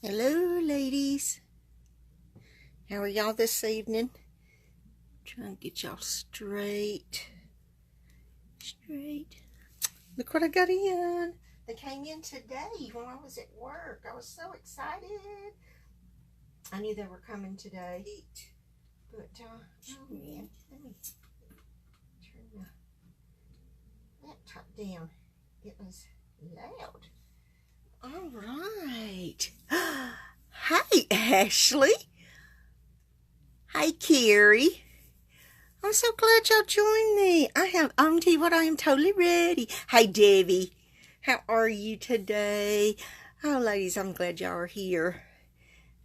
Hello, ladies. How are y'all this evening? Trying to get y'all straight. Look what I got in. They came in today when I was at work. I was so excited. I knew they were coming today. But, oh man, let me turn the laptop down. It was loud. All right. Hi, Ashley. Hi, Carrie. I'm so glad y'all joined me. I'm tell you what, I am totally ready. Hi, Debbie. How are you today? Oh, ladies, I'm glad y'all are here.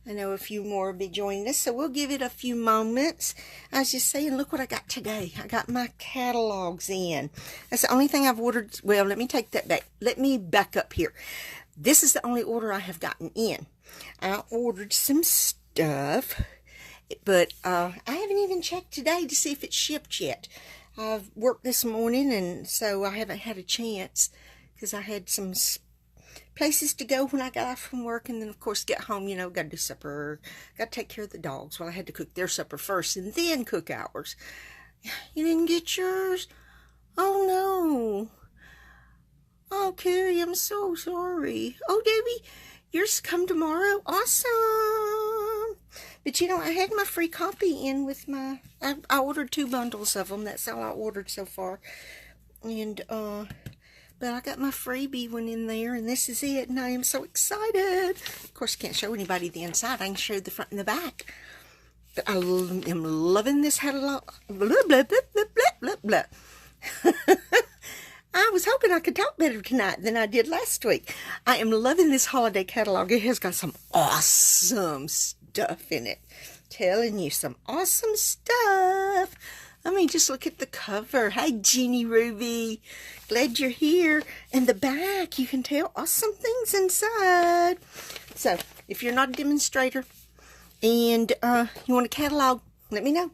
I know a few more will be joining us, so we'll give it a few moments. I was just saying, look what I got today. I got my catalogs in. That's the only thing I've ordered. Well, let me take that back. Let me back up here. This is the only order I have gotten in. I ordered some stuff, but I haven't even checked today to see if it's shipped yet. I've worked this morning, and so I haven't had a chance because I had some places to go when I got off from work, and then of course get home, you know, got to do supper, got to take care of the dogs. Well, I had to cook their supper first and then cook ours. You didn't get yours? Oh no. Oh, Carrie, I'm so sorry. Oh, Debbie, yours come tomorrow? Awesome. But you know, I had my free copy in with my, I ordered 2 bundles of them. That's all I ordered so far. And, but I got my freebie one in there, and this is it, and I am so excited. Of course, I can't show anybody the inside. I can show the front and the back. But I am loving this catalog. Blah, blah, blah, blah, blah, blah, blah. I was hoping I could talk better tonight than I did last week. I am loving this holiday catalog. It has got some awesome stuff in it. Telling you, some awesome stuff. I mean, just look at the cover. Hi, Jeannie Ruby. Glad you're here. And the back, you can tell awesome things inside. So, if you're not a demonstrator and you want a catalog, let me know.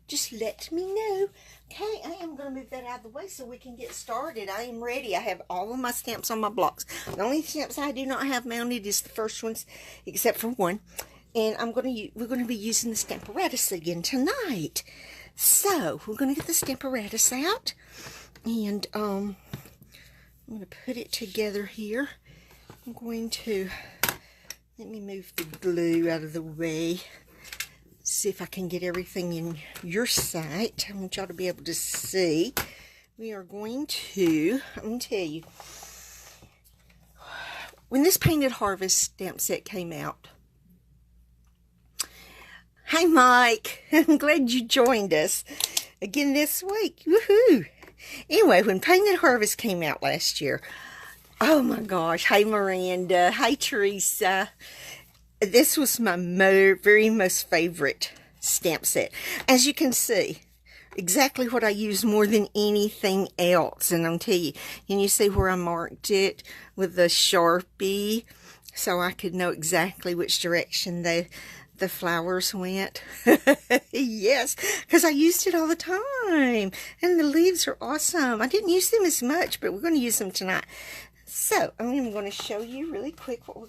Just let me know. Okay, I am going to move that out of the way so we can get started. I am ready. I have all of my stamps on my blocks. The only stamps I do not have mounted is the first ones, except for one. And we're going to be using the Stamparatus again tonight. So, we're going to get the Stamparatus out. And I'm going to put it together here. I'm going to, let me move the glue out of the way. See if I can get everything in your sight. I want y'all to be able to see. We are going to, I'm going to tell you, when this Painted Harvest stamp set came out. Hi, Mike. I'm glad you joined us again this week. Woohoo! Anyway, when Painted Harvest came out last year, oh my gosh. Hi, Miranda. Hi, Teresa. This was my very most favorite stamp set. As you can see, exactly what I use more than anything else. And I'll tell you, can you see where I marked it with the Sharpie so I could know exactly which direction the flowers went? Yes, because I used it all the time. And the leaves are awesome. I didn't use them as much, but we're going to use them tonight. So, I'm going to show you really quick what we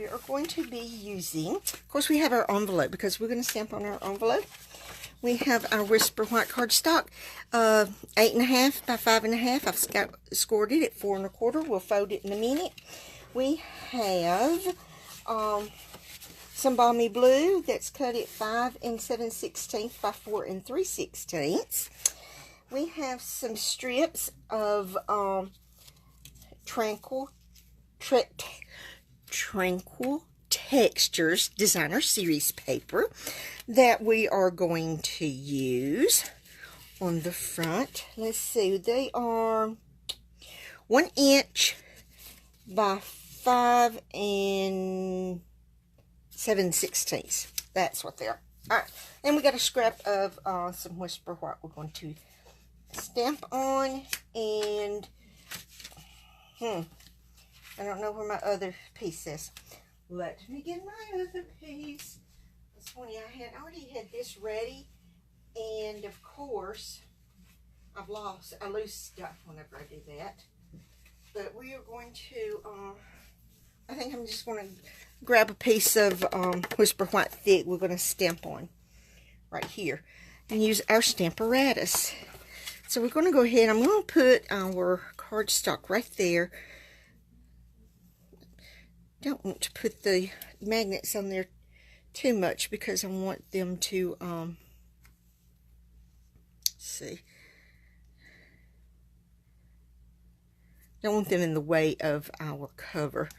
are going to be using. Of course, we have our envelope because we're going to stamp on our envelope. We have our Whisper White cardstock, 8.5 by 5.5. I've scored it at 4 1/4. We'll fold it in a minute. We have some Balmy Blue that's cut at 5 7/16 by 4 3/16. We have some strips of Tranquil Textures Designer Series paper that we are going to use on the front. Let's see, they are 1 inch by 5 7/16. That's what they are. Alright, and we got a scrap of some Whisper White we're going to stamp on, and I don't know where my other piece is. Let me get my other piece. It's funny, I already had this ready, and of course, I lose stuff whenever I do that. But we are going to I think I'm just going to grab a piece of Whisper White Thick we're going to stamp on right here and use our Stamparatus. So we're going to go ahead, I'm going to put our cardstock right there. Don't want to put the magnets on there too much because I want them to, let's see. Don't want them in the way of our cover.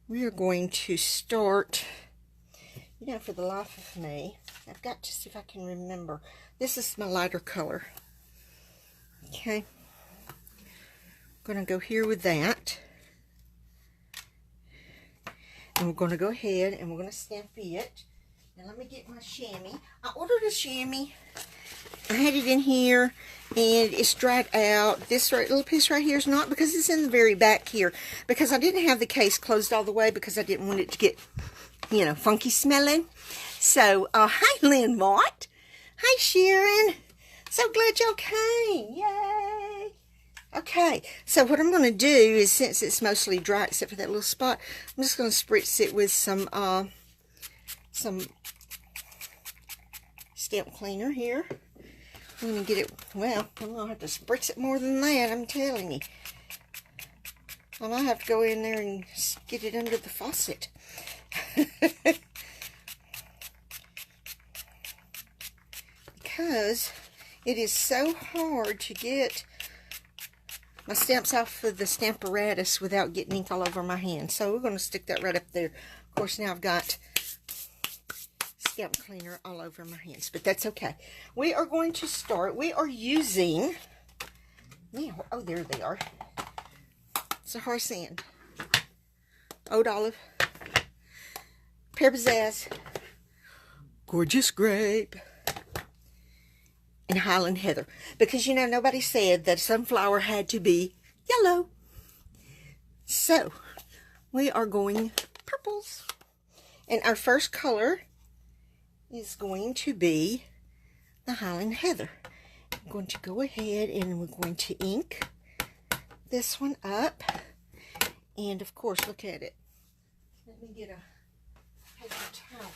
We are going to start, you know, for the life of me, I've got to see if I can remember. This is my lighter color. Okay. I'm going to go here with that. And we're going to go ahead and we're going to stamp it. Now let me get my chamois. I ordered a chamois. I had it in here and it's dried out. This little piece right here is not, because it's in the very back here. Because I didn't have the case closed all the way because I didn't want it to get, you know, funky smelling. So, hi Lynn Mott. Hi Sharon. So glad y'all came. Yay. Okay, so what I'm going to do is, since it's mostly dry except for that little spot, I'm just going to spritz it with some stamp cleaner here. I'm going to get it, well, I'm going to have to spritz it more than that, I'm telling you. I might have to go in there and get it under the faucet. Because it is so hard to get my stamps off of the Stamparatus without getting ink all over my hand. So we're going to stick that right up there. Of course, now I've got stamp cleaner all over my hands, but that's okay. We are going to start. We are using, now, oh, there they are. Sahara Sand, Old Olive, Pear Pizzazz, Gorgeous Grape, and Highland Heather. Because, you know, nobody said that sunflower had to be yellow. So, we are going purples. And our first color is going to be the Highland Heather. I'm going to go ahead and we're going to ink this one up. And, of course, look at it. Let me get a paper towel.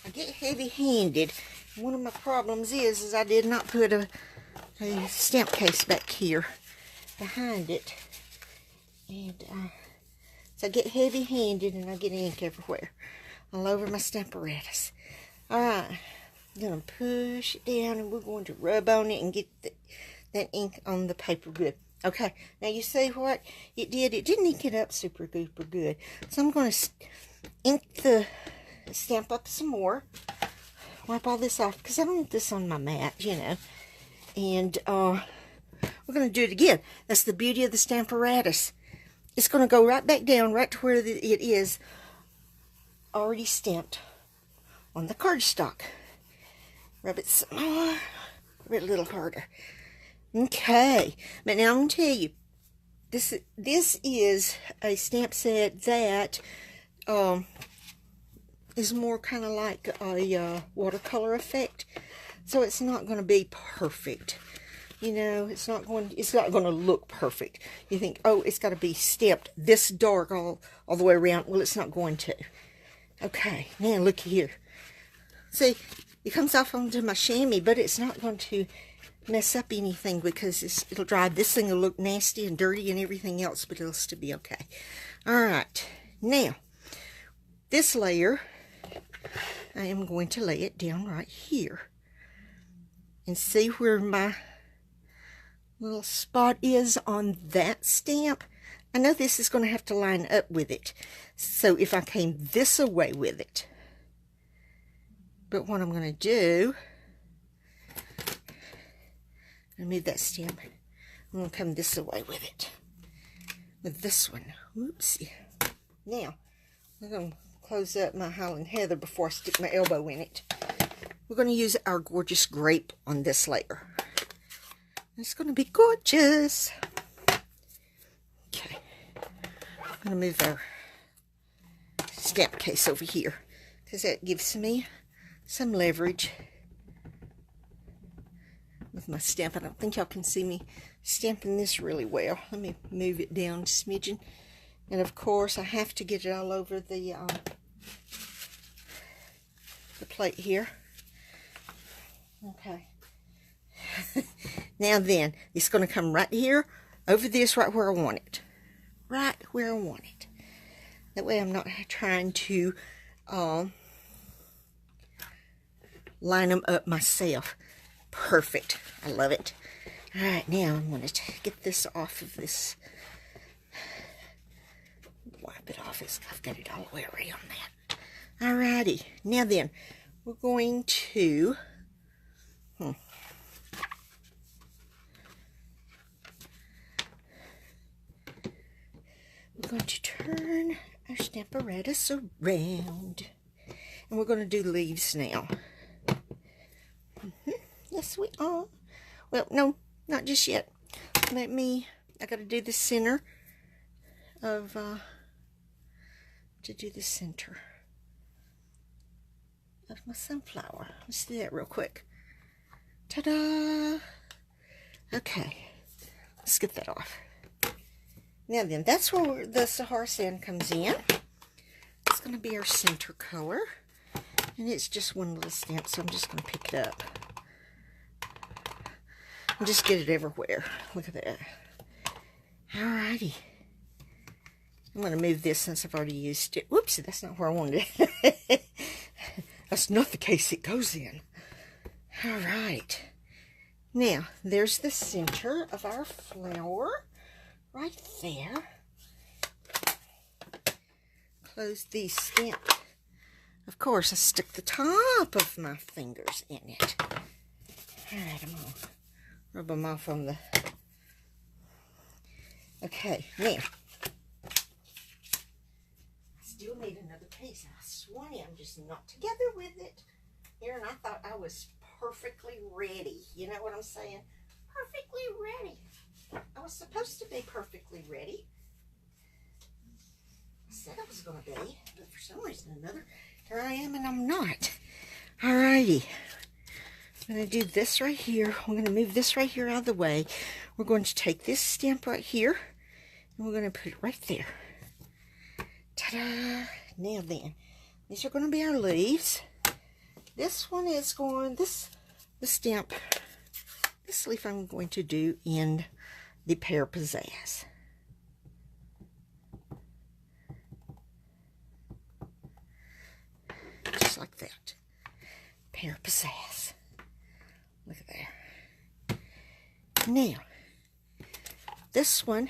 I get heavy-handed. One of my problems is I did not put a stamp case back here behind it. And so I get heavy-handed and I get ink everywhere. All over my Stamparatus. Alright. I'm going to push it down and we're going to rub on it and get that ink on the paper good. Okay. Now you see what it did? It didn't ink it up super duper good. So I'm going to ink the stamp up some more. Wipe all this off because I don't want this on my mat, you know. And we're going to do it again. That's the beauty of the Stamparatus. It's going to go right back down, right to where it is already stamped on the cardstock. Rub it some more. Rub it a little harder. Okay. But now I'm going to tell you, this is a stamp set that is more kind of like a watercolor effect. So it's not going to be perfect. You know, it's not going to look perfect. You think, oh, it's got to be stamped this dark all the way around. Well, it's not going to. Okay, now look here. See, it comes off onto my chamois, but it's not going to mess up anything because it'll dry. This thing will look nasty and dirty and everything else, but it'll still be okay. All right, now, this layer, I am going to lay it down right here. And see where my little spot is on that stamp. I know this is going to have to line up with it. So if I came this away with it. But what I'm going to do, I move that stamp. I'm going to come this away with it. With this one. Whoopsie. Now, I'm going to close up my Highland Heather before I stick my elbow in it. We're going to use our Gorgeous Grape on this layer. It's going to be gorgeous. Okay. I'm going to move our stamp case over here because that gives me some leverage with my stamp. I don't think y'all can see me stamping this really well. Let me move it down a smidgen. And of course, I have to get it all over the plate here. Okay. Now then, it's going to come right here, over this, right where I want it. Right where I want it. That way I'm not trying to line them up myself. Perfect. I love it. Alright, now I'm going to get this off of this. Wipe it off. I've got it all the way around that. Alrighty. Now then, we're going to... We're going to turn our Stamparatus around. And we're going to do leaves now. Yes, we are. Well, no, not just yet. I got to do the center of, to do the center of my sunflower. Let's do that real quick. Ta-da! Okay, let's get that off. Now then, that's where the Sahara Sand comes in. It's going to be our center color. And it's just one little stamp, so I'm just going to pick it up. And just get it everywhere. Look at that. Alrighty. I'm going to move this since I've already used it. Whoops, that's not where I wanted it. That's not the case it goes in. Alright. Now, there's the center of our flower. Right there. Close the stamp. Of course, I stick the top of my fingers in it. Alright, I'm going to rub them off on the... Okay, now. I still need another piece. I swear I'm just not together with it. Here, and I thought I was perfectly ready. You know what I'm saying? Perfectly ready. I was supposed to be perfectly ready. I said I was going to be, but for some reason or another, here I am and I'm not. Alrighty. I'm going to do this right here. I'm going to move this right here out of the way. We're going to take this stamp right here, and we're going to put it right there. Ta-da! Now then, these are going to be our leaves. This one is going, the stamp, this leaf I'm going to do in the Pear Pizzazz. Just like that. Pear Pizzazz. Look at there. Now, this one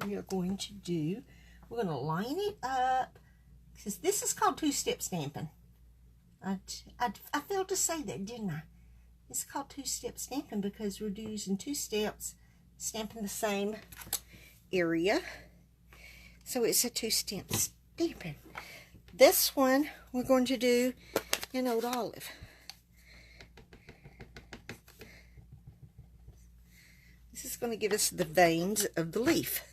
we are going to do, we're going to line it up, because this is called two-step stamping. I failed to say that, didn't I? It's called two-step stamping because we're using two steps, stamping the same area. So it's a two-step stamping. This one we're going to do in Old Olive. This is going to give us the veins of the leaf.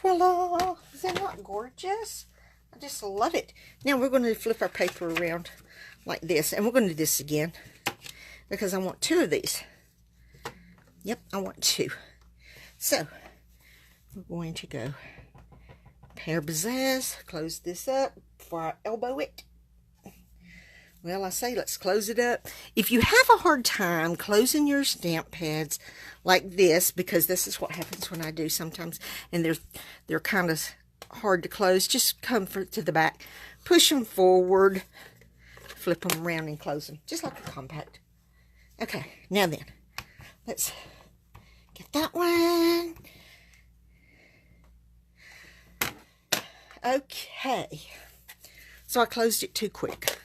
Voila! Is that not gorgeous? I just love it. Now we're going to flip our paper around like this. And we're going to do this again, because I want two of these. Yep, I want two. So, we're going to go Pear Pizzazz. Close this up before I elbow it. Well, I say let's close it up. If you have a hard time closing your stamp pads like this, because this is what happens when I do sometimes, and they're kind of hard to close, just come to the back, push them forward, flip them around and close them, just like a compact. Okay, now then, let's get that one. Okay, so I closed it too quick.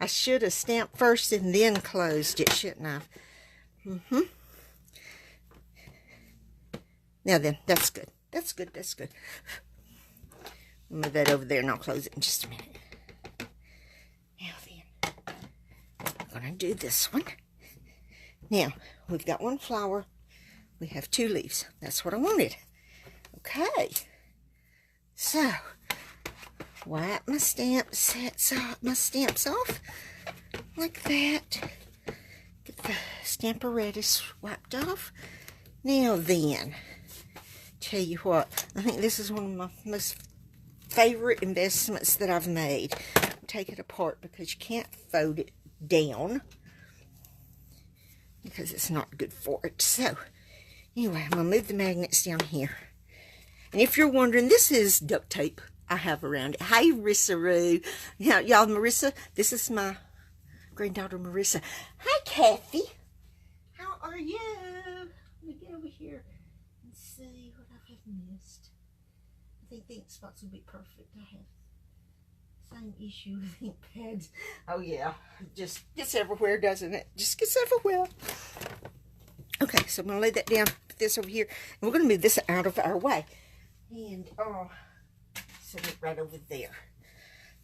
I should have stamped first and then closed it, shouldn't I? Now then, that's good. That's good, that's good. I'll move that over there and I'll close it in just a minute. Now then, I'm going to do this one. Now, we've got one flower. We have two leaves. That's what I wanted. Okay. So, wipe my stamps off like that. Get the Stamparatus wiped off. Now then, tell you what, I think this is one of my most favorite investments that I've made. Take it apart because you can't fold it down because it's not good for it. So, anyway, I'm going to move the magnets down here. And if you're wondering, this is duct tape I have around it. Hi, Marissa-Roo. Y'all, Marissa, this is my granddaughter, Marissa. Hi, Kathy. How are you? Let me get over here and see what I have missed. I think the ink spots would be perfect. I have same issue with ink pads. Oh, yeah. Just gets everywhere, doesn't it? Just gets everywhere. Okay, so I'm going to lay that down, put this over here, and we're going to move this out of our way. And, set it right over there.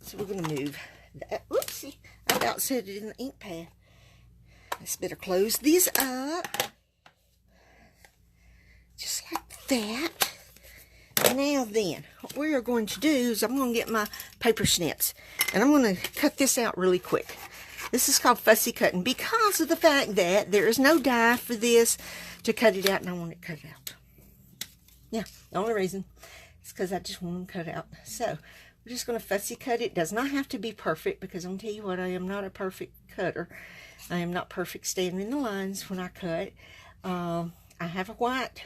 So we're going to move that. Whoopsie. I about set it in the ink pad. Let's better close these up. Just like that. Now then, what we are going to do is I'm going to get my paper snips. And I'm going to cut this out really quick. This is called fussy cutting because of the fact that there is no die for this to cut it out, and I want it cut out. Yeah, the only reason is because I just want them cut out. So we're just going to fussy cut it. It does not have to be perfect because I'm going to tell you what, I am not a perfect cutter. I am not perfect standing in the lines when I cut. I have a white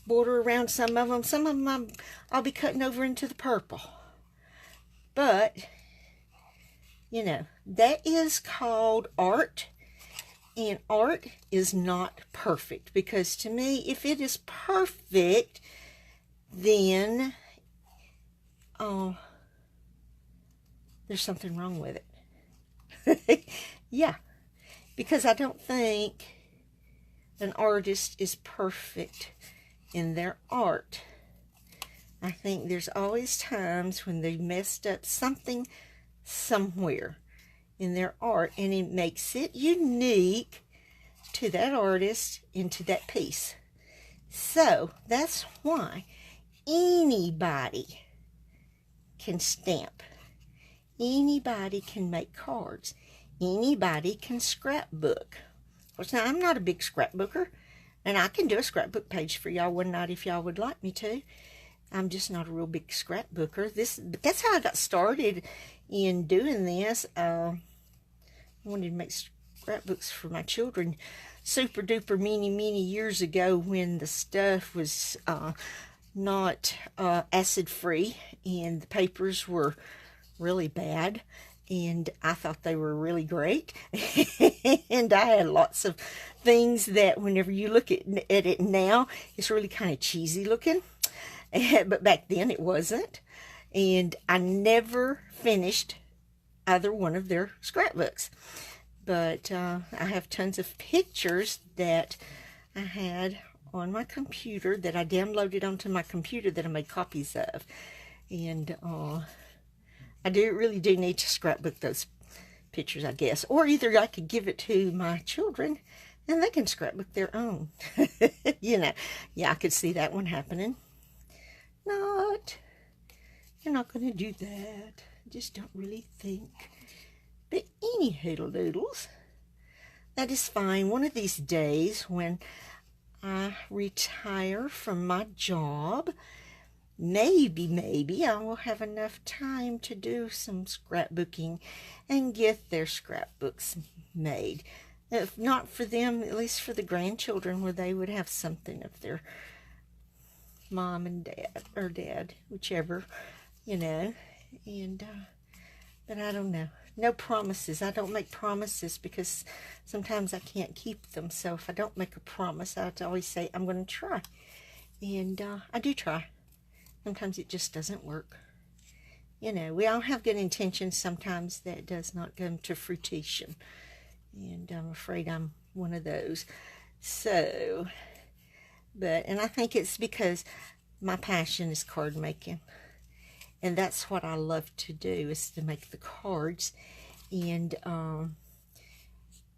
border around some of them. Some of them I'll be cutting over into the purple. But, you know, that is called art. And art is not perfect. Because to me, if it is perfect, then there's something wrong with it. Yeah. Because I don't think an artist is perfect in their art. I think there's always times when they messed up something somewhere in their art, and it makes it unique to that artist and to that piece. So that's why anybody can stamp, anybody can make cards, anybody can scrapbook. Of course, now I'm not a big scrapbooker, and I can do a scrapbook page for y'all one night if y'all would like me to. I'm just not a real big scrapbooker. But that's how I got started in doing this. I wanted to make scrapbooks for my children super duper many years ago when the stuff was not acid free and the papers were really bad, and I thought they were really great. And I had lots of things that whenever you look at it now, it's really kind of cheesy looking. But back then it wasn't. And I never finished either one of their scrapbooks. But I have tons of pictures that I had on my computer that I downloaded onto my computer that I made copies of. And I really do need to scrapbook those pictures, I guess. Or either I could give it to my children and they can scrapbook their own. You know, yeah, I could see that one happening. You're not going to do that. I just don't really think. But anywho, doodles, that is fine. One of these days when I retire from my job, maybe I will have enough time to do some scrapbooking and get their scrapbooks made. If not for them, at least for the grandchildren, where they would have something of their mom and dad, or dad, whichever, you know. And but I don't know. No promises. I don't make promises because sometimes I can't keep them. So if I don't make a promise, I have to always say I'm going to try. And I do try. Sometimes it just doesn't work. You know, we all have good intentions. Sometimes that does not come to fruition. And I'm afraid I'm one of those. So, and I think it's because my passion is card making. And that's what I love to do, is to make the cards. And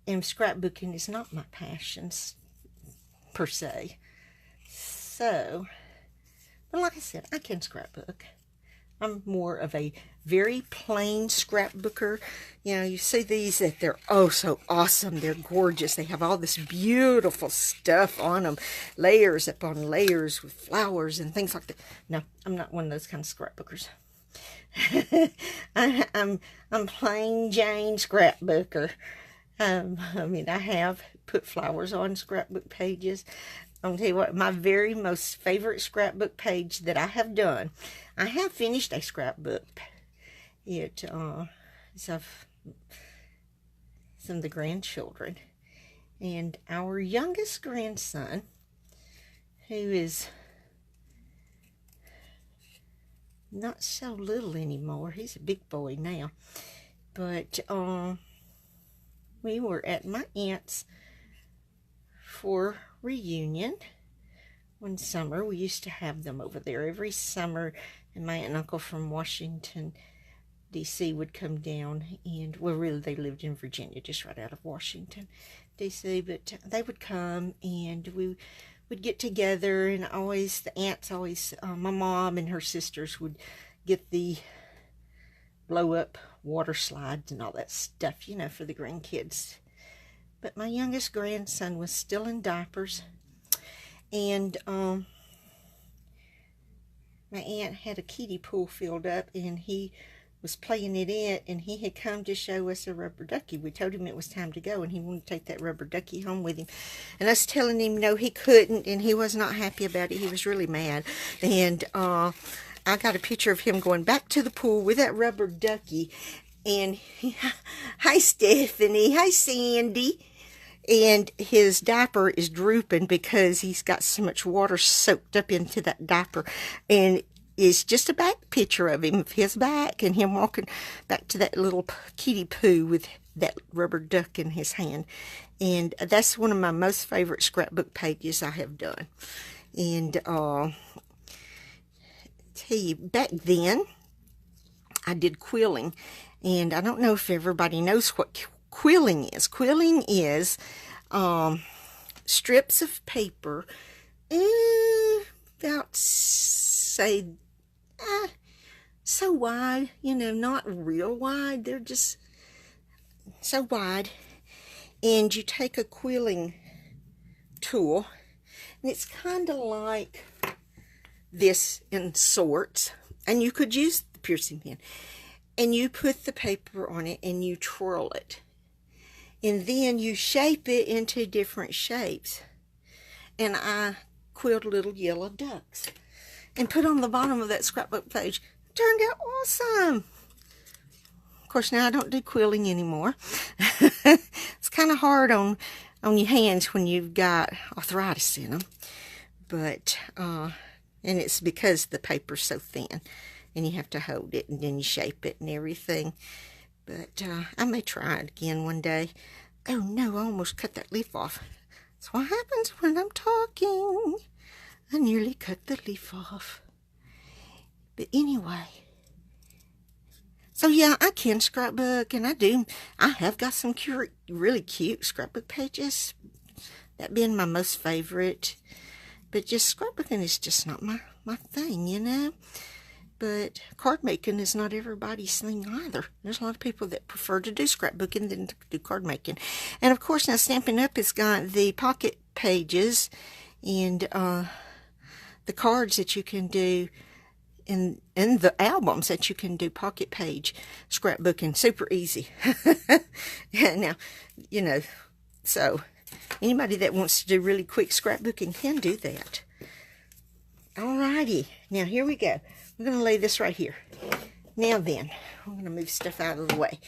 scrapbooking is not my passion, per se. So, but like I said, I can scrapbook. I'm more of a very plain scrapbooker. You know, you see these that they're oh so awesome. They're gorgeous. They have all this beautiful stuff on them, layers upon layers with flowers and things like that. No, I'm not one of those kind of scrapbookers. I'm plain Jane scrapbooker. I mean, I have put flowers on scrapbook pages. I'll tell you what, my very most favorite scrapbook page that I have done, I have finished a scrapbook. It is of some of the grandchildren. And our youngest grandson, who is not so little anymore, he's a big boy now, but we were at my aunt's for reunion one summer. We used to have them over there every summer, and my aunt and uncle from Washington DC would come down, and well, really they lived in Virginia, just right out of Washington DC, but they would come and we would get together, and always the aunts always my mom and her sisters would get the blow up water slides and all that stuff, you know, for the grandkids. But my youngest grandson was still in diapers, and my aunt had a kiddie pool filled up, and he was playing it in, and he had come to show us a rubber ducky. We told him it was time to go, and he wanted to take that rubber ducky home with him. And us telling him no, he couldn't, and he was not happy about it. He was really mad. And I got a picture of him going back to the pool with that rubber ducky. And hi, Stephanie. Hi, Sandy. And his diaper is drooping because he's got so much water soaked up into that diaper. And it's just a back picture of him, of his back, and him walking back to that little kiddie poo with that rubber duck in his hand. And that's one of my most favorite scrapbook pages I have done. And tell you, back then, I did quilling. And I don't know if everybody knows what quilling is. Quilling is strips of paper, about, say, so wide, you know, not real wide. They're just so wide. And you take a quilling tool, and it's kind of like this in sorts. And you could use the piercing pin. And you put the paper on it, and you twirl it. And then you shape it into different shapes. And I quilled little yellow ducks and put on the bottom of that scrapbook page. Turned out awesome. Of course, now I don't do quilling anymore. It's kind of hard on your hands when you've got arthritis in them. But, and it's because the paper's so thin. And you have to hold it, and then you shape it and everything. But I may try it again one day. Oh no, I almost cut that leaf off. That's what happens when I'm talking. I nearly cut the leaf off. But anyway. So yeah, I can scrapbook, and I do. I have got some really cute scrapbook pages. That being my most favorite. But just scrapbooking is just not my thing, you know. But card making is not everybody's thing either. There's a lot of people that prefer to do scrapbooking than to do card making. And of course, now Stampin' Up! Has got the pocket pages and the cards that you can do in the albums that you can do pocket page scrapbooking. Super easy. Now, you know, so anybody that wants to do really quick scrapbooking can do that. Alrighty, now here we go. We're going to lay this right here. Now then, I'm going to move stuff out of the way.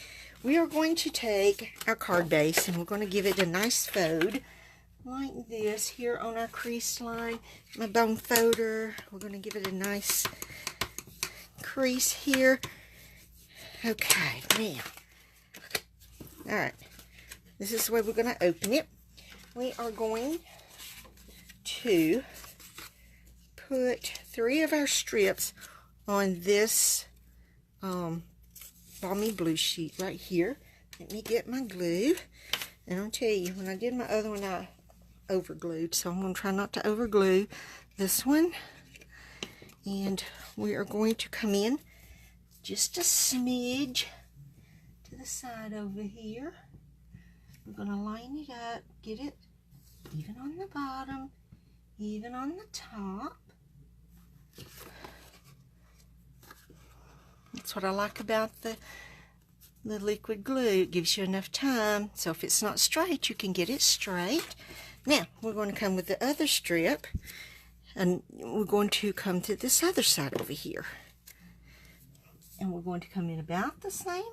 We are going to take our card base, and we're going to give it a nice fold like this here on our crease line. My bone folder, we're going to give it a nice crease here. Okay, now, alright, this is the way we're going to open it. We are going to put 3 of our strips on this balmy blue sheet right here. Let me get my glue. And I'll tell you, when I did my other one, I overglued. So I'm going to try not to overglue this one. And we are going to come in just a smidge to the side over here. We're going to line it up, get it even on the bottom, even on the top. That's what I like about the liquid glue. It gives you enough time, so if it's not straight, you can get it straight. Now, we're going to come with the other strip, and we're going to come to this other side over here. And we're going to come in about the same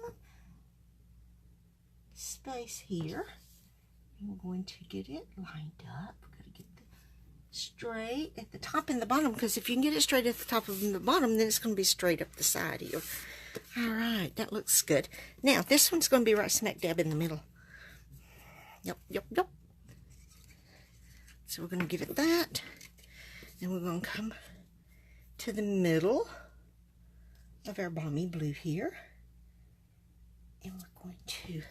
space here. And we're going to get it lined up. We're going to get it straight at the top and the bottom, because if you can get it straight at the top and the bottom, then it's going to be straight up the side here. Alright, that looks good. Now, this one's going to be right smack dab in the middle. Yep, yep, yep. So we're going to give it that. And we're going to come to the middle of our balmy blue here. And we're going to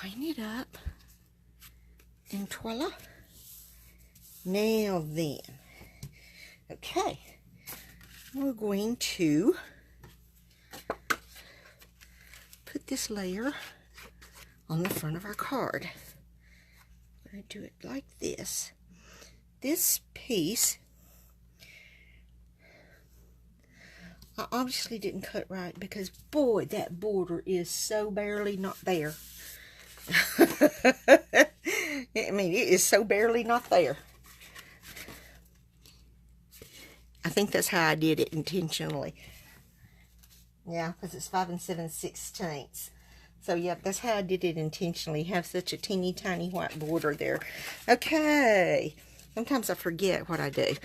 line it up. And voila. Now then. Okay. We're going to put this layer on the front of our card. We're going to do it like this. This piece, I obviously didn't cut right because, boy, that border is so barely not there. I mean, it is so barely not there. I think that's how I did it intentionally. Yeah, because it's 5 7/16. So, yeah, that's how I did it intentionally. Have such a teeny tiny white border there. Okay. Sometimes I forget what I do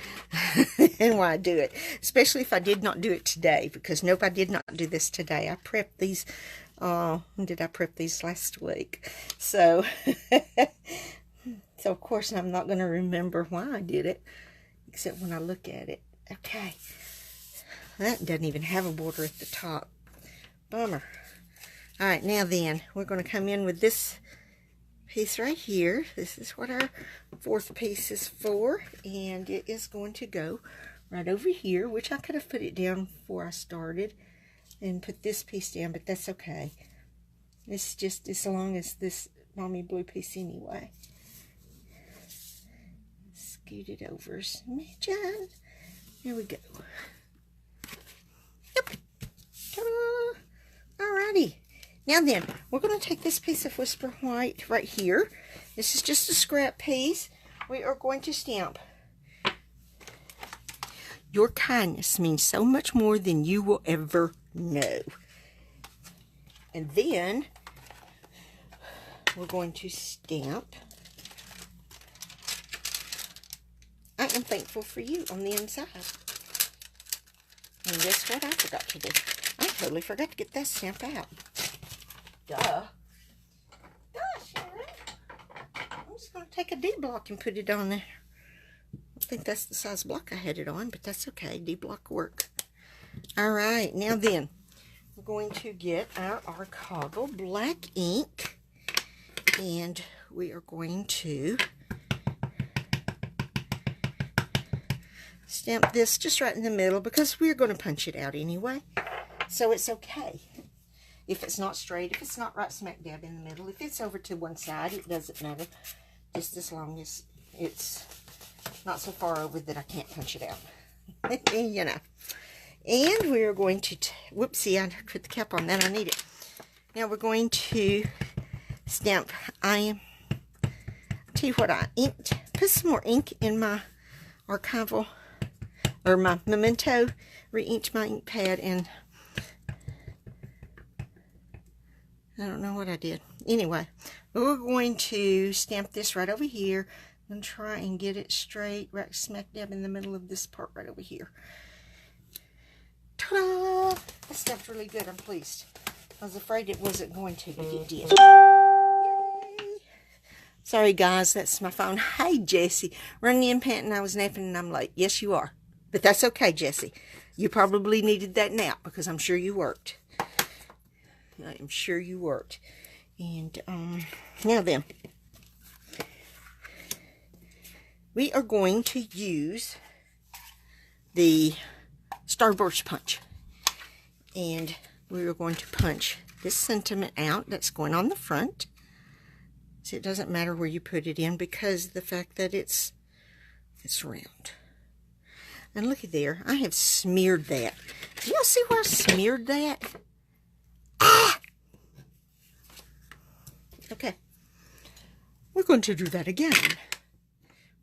and why I do it. Especially if I did not do it today. Because, nope, I did not do this today. I prepped these, when did I prep these? Last week. So, so of course, I'm not going to remember why I did it. Except when I look at it. Okay. That doesn't even have a border at the top. Bummer. Alright, now then, we're going to come in with this piece right here. This is what our fourth piece is for, and it is going to go right over here, which I could have put it down before I started and put this piece down, but that's okay. It's just as long as this balmy blue piece anyway. Scoot it over a smidgen. There we go. Yep. Ta-da! Alrighty. Now then, we're going to take this piece of Whisper White right here. This is just a scrap piece. We are going to stamp. Your kindness means so much more than you will ever know. And then, we're going to stamp. I am thankful for you on the inside. And guess what I forgot to do? I totally forgot to get that stamp out. Duh. Duh, Sharon. I'm just going to take a D block and put it on there. I think that's the size block I had it on, but that's okay. D block work. Alright, now then, we're going to get our Archival black ink. And we are going to stamp this just right in the middle because we're going to punch it out anyway. So it's okay. If it's not straight, if it's not right smack dab in the middle, if it's over to one side, it doesn't matter. Just as long as it's not so far over that I can't punch it out. You know. And we're going to, whoopsie, I put the cap on that, I need it. Now we're going to stamp, tell you what, I inked, put some more ink in my Archival, or my Memento, re-inked my ink pad, and I don't know what I did. Anyway, we're going to stamp this right over here and try and get it straight, right smack dab in the middle of this part right over here. Ta-da! That stamped really good. I'm pleased. I was afraid it wasn't going to, but it did. Yay! Sorry, guys. That's my phone. Hey, Jessie. Running in panting. I was napping and I'm late. Yes, you are. But that's okay, Jessie. You probably needed that nap because I'm sure you worked. I am sure you worked. And now then, we are going to use the Starburst punch. And we are going to punch this sentiment out that's going on the front. So it doesn't matter where you put it in because of the fact that it's round. And looky there, I have smeared that. Do y'all see where I smeared that? Ah! Okay. We're going to do that again.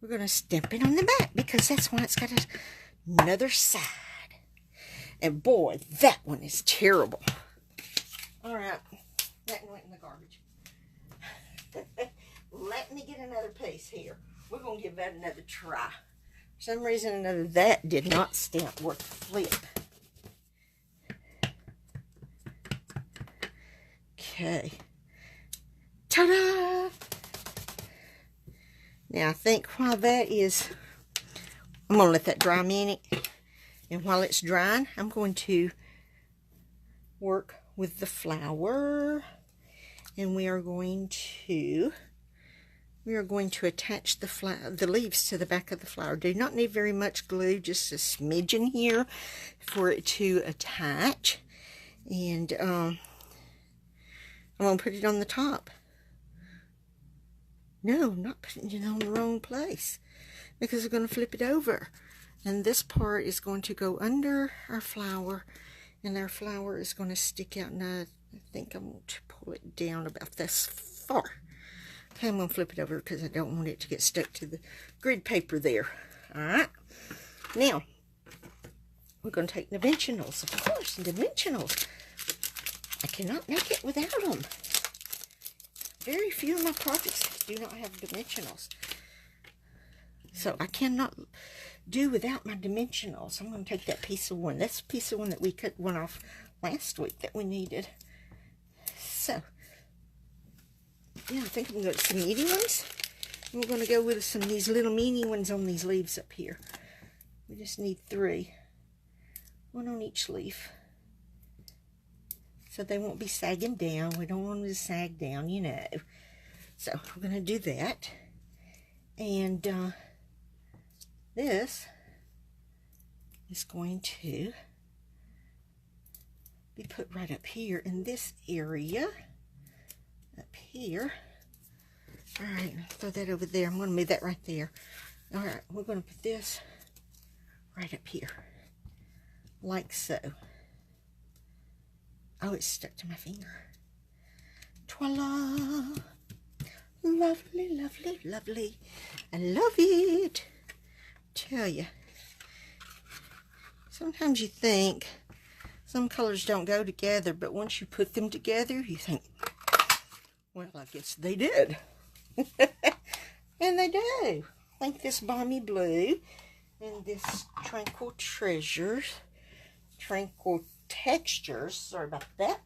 We're going to stamp it on the back because that's when it's got another side. And boy, that one is terrible. All right. That one went in the garbage. Let me get another piece here. We're going to give that another try. For some reason or another, that did not stamp worth a flip. Okay. Ta-da! Now, I think while that is, I'm going to let that dry a minute. And while it's drying, I'm going to work with the flower. And we are going to attach the leaves to the back of the flower. Do not need very much glue, just a smidgen here for it to attach. And I'm going to put it on the top. No, I'm not putting it on the wrong place because we're going to flip it over. And this part is going to go under our flower, and our flower is going to stick out. And I think I'm going to pull it down about this far. Okay, I'm going to flip it over because I don't want it to get stuck to the grid paper there. Alright. Now, we're going to take dimensionals. Of course, dimensionals. I cannot make it without them. Very few of my projects do not have dimensionals. So I cannot do without my dimensionals. I'm going to take that piece of one. That's a piece of one that we cut one off last week that we needed. So, yeah, I think I'm going to go with some meaty ones. And we're going to go with some of these little meaty ones on these leaves up here. We just need 3. 1 on each leaf. So they won't be sagging down. We don't want them to sag down, you know. So we're going to do that. And this is going to be put right up here in this area. Up here. Alright, throw that over there. I'm going to move that right there. Alright, we're going to put this right up here. Like so. Oh, it's stuck to my finger. Voila! Lovely, lovely, lovely. I love it. Tell you. Sometimes you think some colors don't go together, but once you put them together, you think, well, I guess they did. And they do. Like this balmy blue and this tranquil treasures, tranquil textures, sorry about that.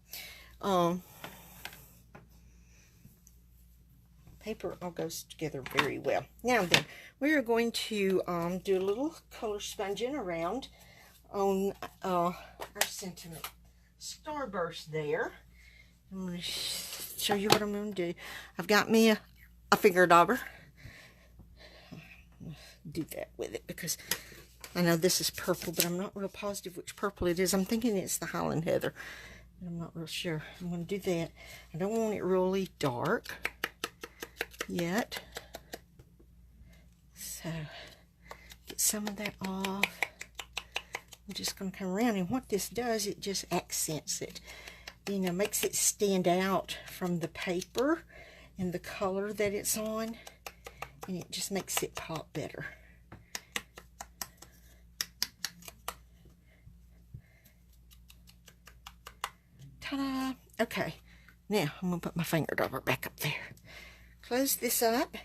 Paper all goes together very well. Now then, we are going to do a little color sponging around on our sentiment starburst there. I'm going to show you what I'm going to do. I've got me a finger dauber. Do that with it because I know this is purple, but I'm not real positive which purple it is. I'm thinking it's the Highland Heather, but I'm not real sure. I'm going to do that. I don't want it really dark yet, so get some of that off. I'm just going to come around, and what this does, it just accents it, you know, makes it stand out from the paper and the color that it's on, and it just makes it pop better. Ta-da! Okay, now I'm going to put my finger dauber back up there. Close this up.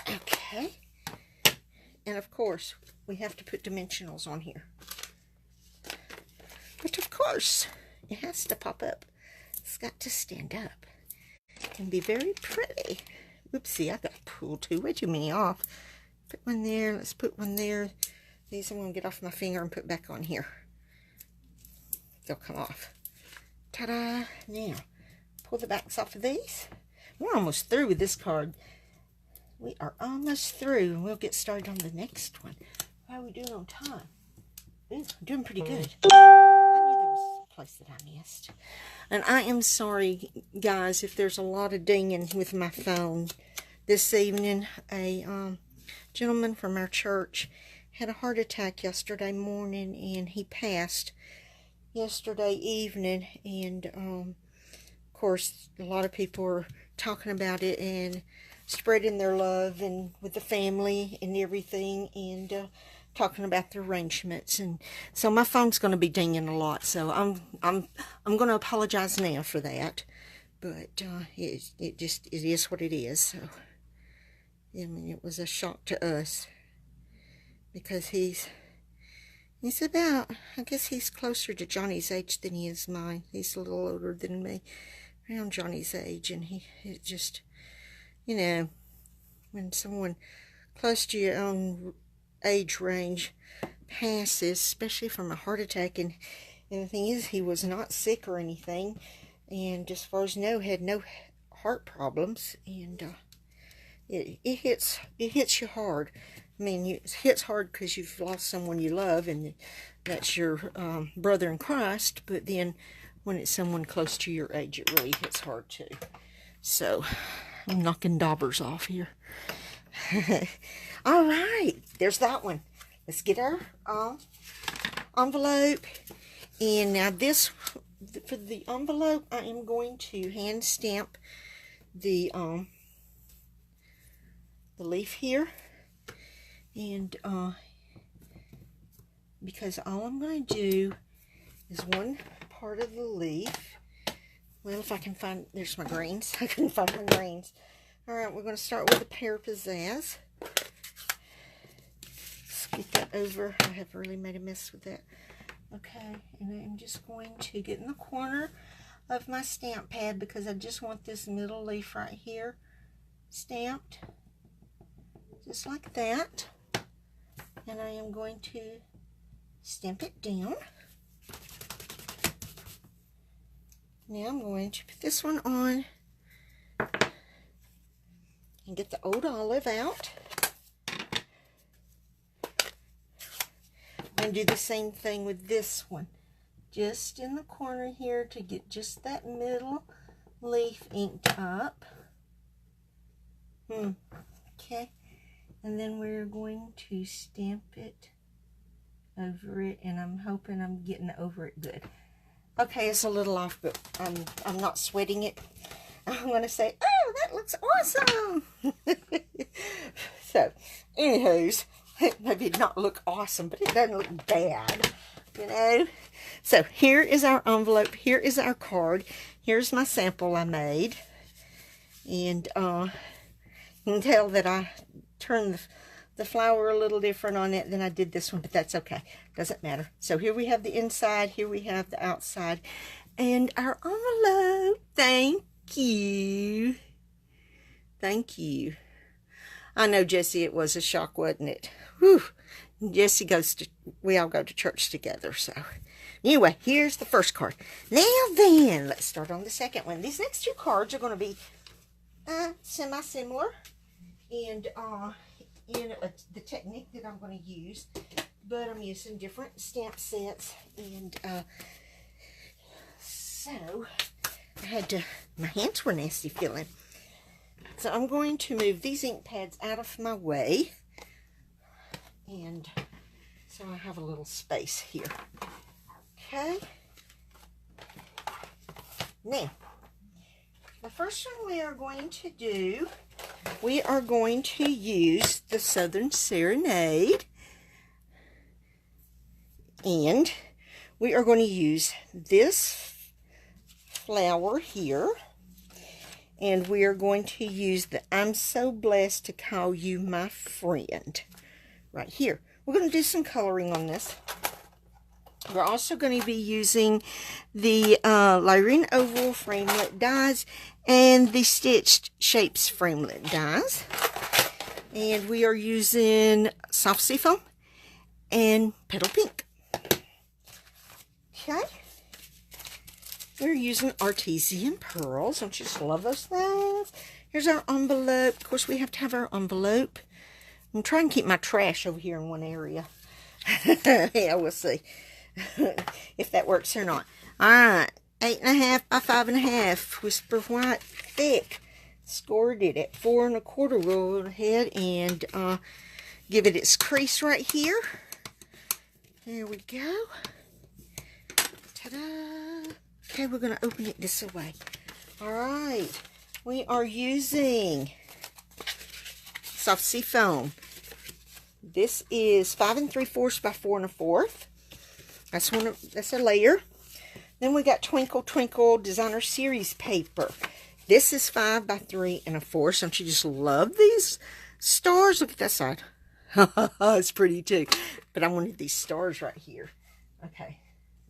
Okay. And of course, we have to put dimensionals on here. But of course, it has to pop up. It's got to stand up and be very pretty. Oopsie, I got pulled way too many off. Put one there. Let's put one there. These I'm going to get off my finger and put back on here. They'll come off. Ta-da! Now, pull the backs off of these. We're almost through with this card. We are almost through, and we'll get started on the next one. How are we doing on time? Ooh, doing pretty good. I knew there was a place that I missed. And I am sorry, guys, if there's a lot of dinging with my phone. This evening, a gentleman from our church had a heart attack yesterday morning, and he passed yesterday evening. And, of course, a lot of people are talking about it and spreading their love and with the family and everything, and talking about the arrangements. And so my phone's going to be dinging a lot, so I'm going to apologize now for that. But it is what it is. So I mean, it was a shock to us, because he's about, I guess he's closer to Johnny's age than he is mine. He's a little older than me, around Johnny's age, and it just, you know, when someone close to your own age range passes, especially from a heart attack, and the thing is, he was not sick or anything, and as far as I know, had no heart problems, and it hits you hard. I mean, it hits hard because you've lost someone you love, and that's your brother in Christ, but then when it's someone close to your age, it really hits hard too. So I'm knocking daubers off here. All right, there's that one. Let's get our envelope. And now this, for the envelope, I am going to hand stamp the leaf here. And because all I'm going to do is one part of the leaf. Well, if I can find, there's my greens. I couldn't find my greens. All right, we're going to start with a pear pizzazz. Get that over. I have really made a mess with that. Okay, and I'm just going to get in the corner of my stamp pad, because I just want this middle leaf right here stamped. Just like that. And I am going to stamp it down. Now I'm going to put this one on and get the old olive out. And do the same thing with this one. Just in the corner here to get just that middle leaf inked up. Okay. And then we're going to stamp it over it, and I'm hoping I'm getting over it good. Okay, it's a little off, but I'm not sweating it. I'm going to say, oh, that looks awesome. So, anywho's, it maybe not look awesome, but it doesn't look bad, you know. So, here is our envelope. Here is our card. Here's my sample I made. And you can tell that I turned the flower a little different on it than I did this one, but that's okay. Doesn't matter. So here we have the inside, here we have the outside, and our envelope. Thank you. Thank you. I know, Jesse, it was a shock, wasn't it? Whew. Jesse we all go to church together, so. Anyway, here's the first card. Now then, let's start on the second one. These next two cards are going to be semi-similar, and the technique that I'm going to use, but I'm using different stamp sets, and so I had to, my hands were nasty feeling. So I'm going to move these ink pads out of my way, and so I have a little space here. Okay. Now, the first one we are going to do, we are going to use the Southern Serenade, and we are going to use this flower here, and we are going to use the I'm So Blessed to Call You My Friend right here. We're going to do some coloring on this. We're also going to be using the Layering Oval Framelit dies and the Stitched Shapes Framelit dies. And we are using Soft Seafoam and Petal Pink. Okay. We're using Artesian Pearls. Don't you just love those things? Here's our envelope. Of course, we have to have our envelope. I'm trying to keep my trash over here in one area. Yeah, we'll see if that works or not. All right, 8.5 by 5.5, Whisper White thick. Scored it at 4 1/4. We'll go ahead and give it its crease right here. There we go. Ta-da! Okay, we're going to open it this way. All right, we are using soft sea foam. This is 5 3/4 by 4 1/4. That's a layer. Then we got Twinkle Twinkle Designer Series paper. This is 5 by 3 1/4. Don't you just love these stars? Look at that side. It's pretty too. But I wanted these stars right here. Okay,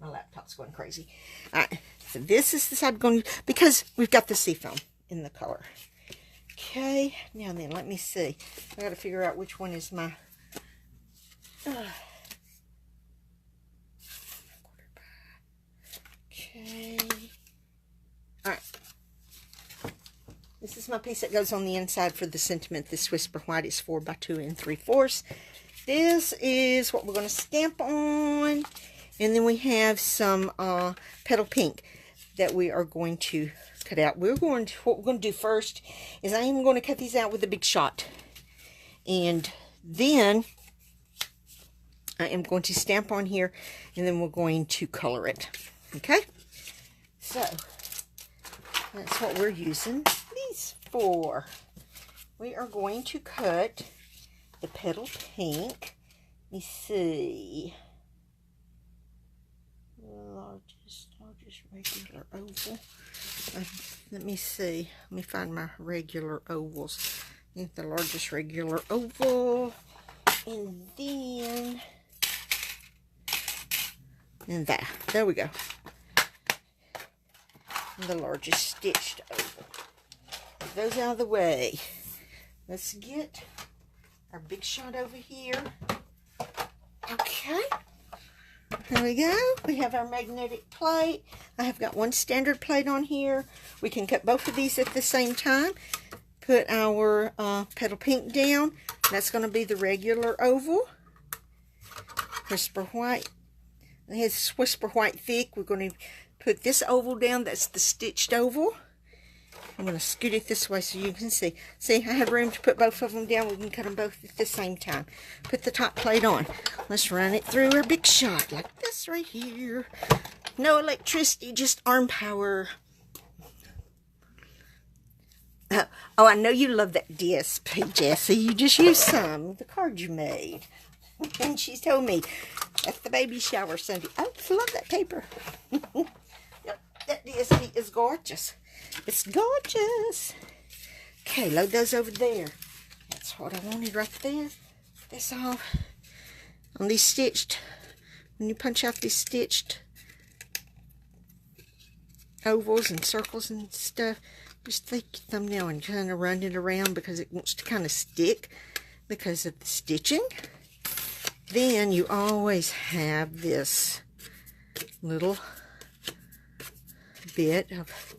my laptop's going crazy. All right, so this is the side I'm going to, because we've got the seafoam in the color. Okay, now then, let me see. I got to figure out which one is my. Okay. All right. This is my piece that goes on the inside for the sentiment. This Whisper White is 4 by 2 3/4. This is what we're going to stamp on. And then we have some petal pink that we are going to cut out. What we're going to do first is I am going to cut these out with a big shot. And then I am going to stamp on here. And then we're going to color it. Okay? So, that's what we're using these for. We are going to cut the petal pink. Let me see. Largest regular oval. Let me see. Let me find my regular ovals. I think the largest regular oval. And then that. There we go. The largest stitched oval. Get those out of the way. Let's get our big shot over here. Okay. Here we go. We have our magnetic plate. I have got one standard plate on here. We can cut both of these at the same time. Put our petal pink down. That's going to be the regular oval. Whisper White. It has Whisper White thick. We're going to put this oval down. That's the stitched oval. I'm going to scoot it this way so you can see. See, I have room to put both of them down. We can cut them both at the same time. Put the top plate on. Let's run it through our big shot like this right here. No electricity, just arm power. Oh, I know you love that DSP, Jessie. You just used some of the card you made. And she told me, that's the baby shower Sunday. I love that paper. Yep, that DSP is gorgeous. It's gorgeous. Okay, load those over there. That's what I wanted right there. That's all. On these stitched, when you punch out these stitched ovals and circles and stuff, just take your thumbnail and kind of run it around because it wants to kind of stick because of the stitching. Then you always have this little bit of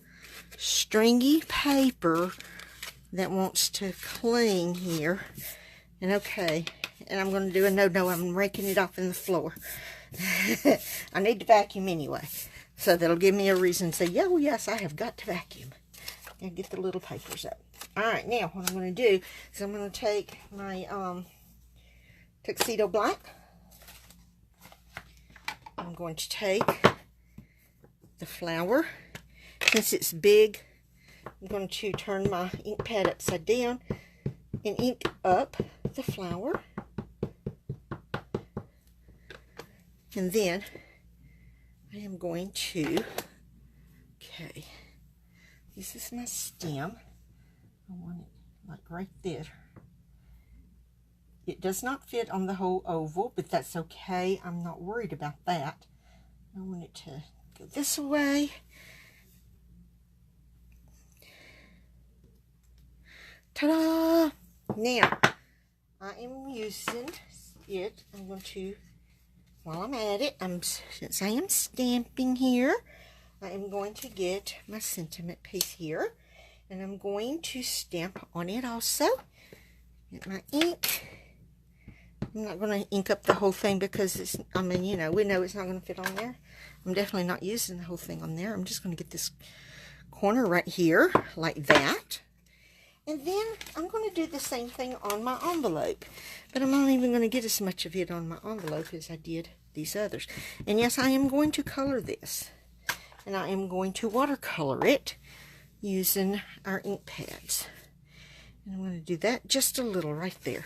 stringy paper that wants to cling here. And okay, and I'm going to do a no-no. I'm raking it off in the floor. I need to vacuum anyway. So that'll give me a reason to say, yeah, well, yes, I have got to vacuum. And get the little papers up. Alright, now what I'm going to do is I'm going to take my tuxedo black. I'm going to take the flower. Since it's big, I'm going to turn my ink pad upside down and ink up the flower. And then I am going to, okay, this is my stem. I want it like right there. It does not fit on the whole oval, but that's okay. I'm not worried about that. I want it to go this way. Ta-da! Now, I am using it. I'm going to, while I'm at it, since I am stamping here, I am going to get my sentiment piece here. And I'm going to stamp on it also. Get my ink. I'm not going to ink up the whole thing because it's, I mean, you know, we know it's not going to fit on there. I'm definitely not using the whole thing on there. I'm just going to get this corner right here, like that. And then I'm going to do the same thing on my envelope. But I'm not even going to get as much of it on my envelope as I did these others. And yes, I am going to color this. And I am going to watercolor it using our ink pads. And I'm going to do that just a little right there.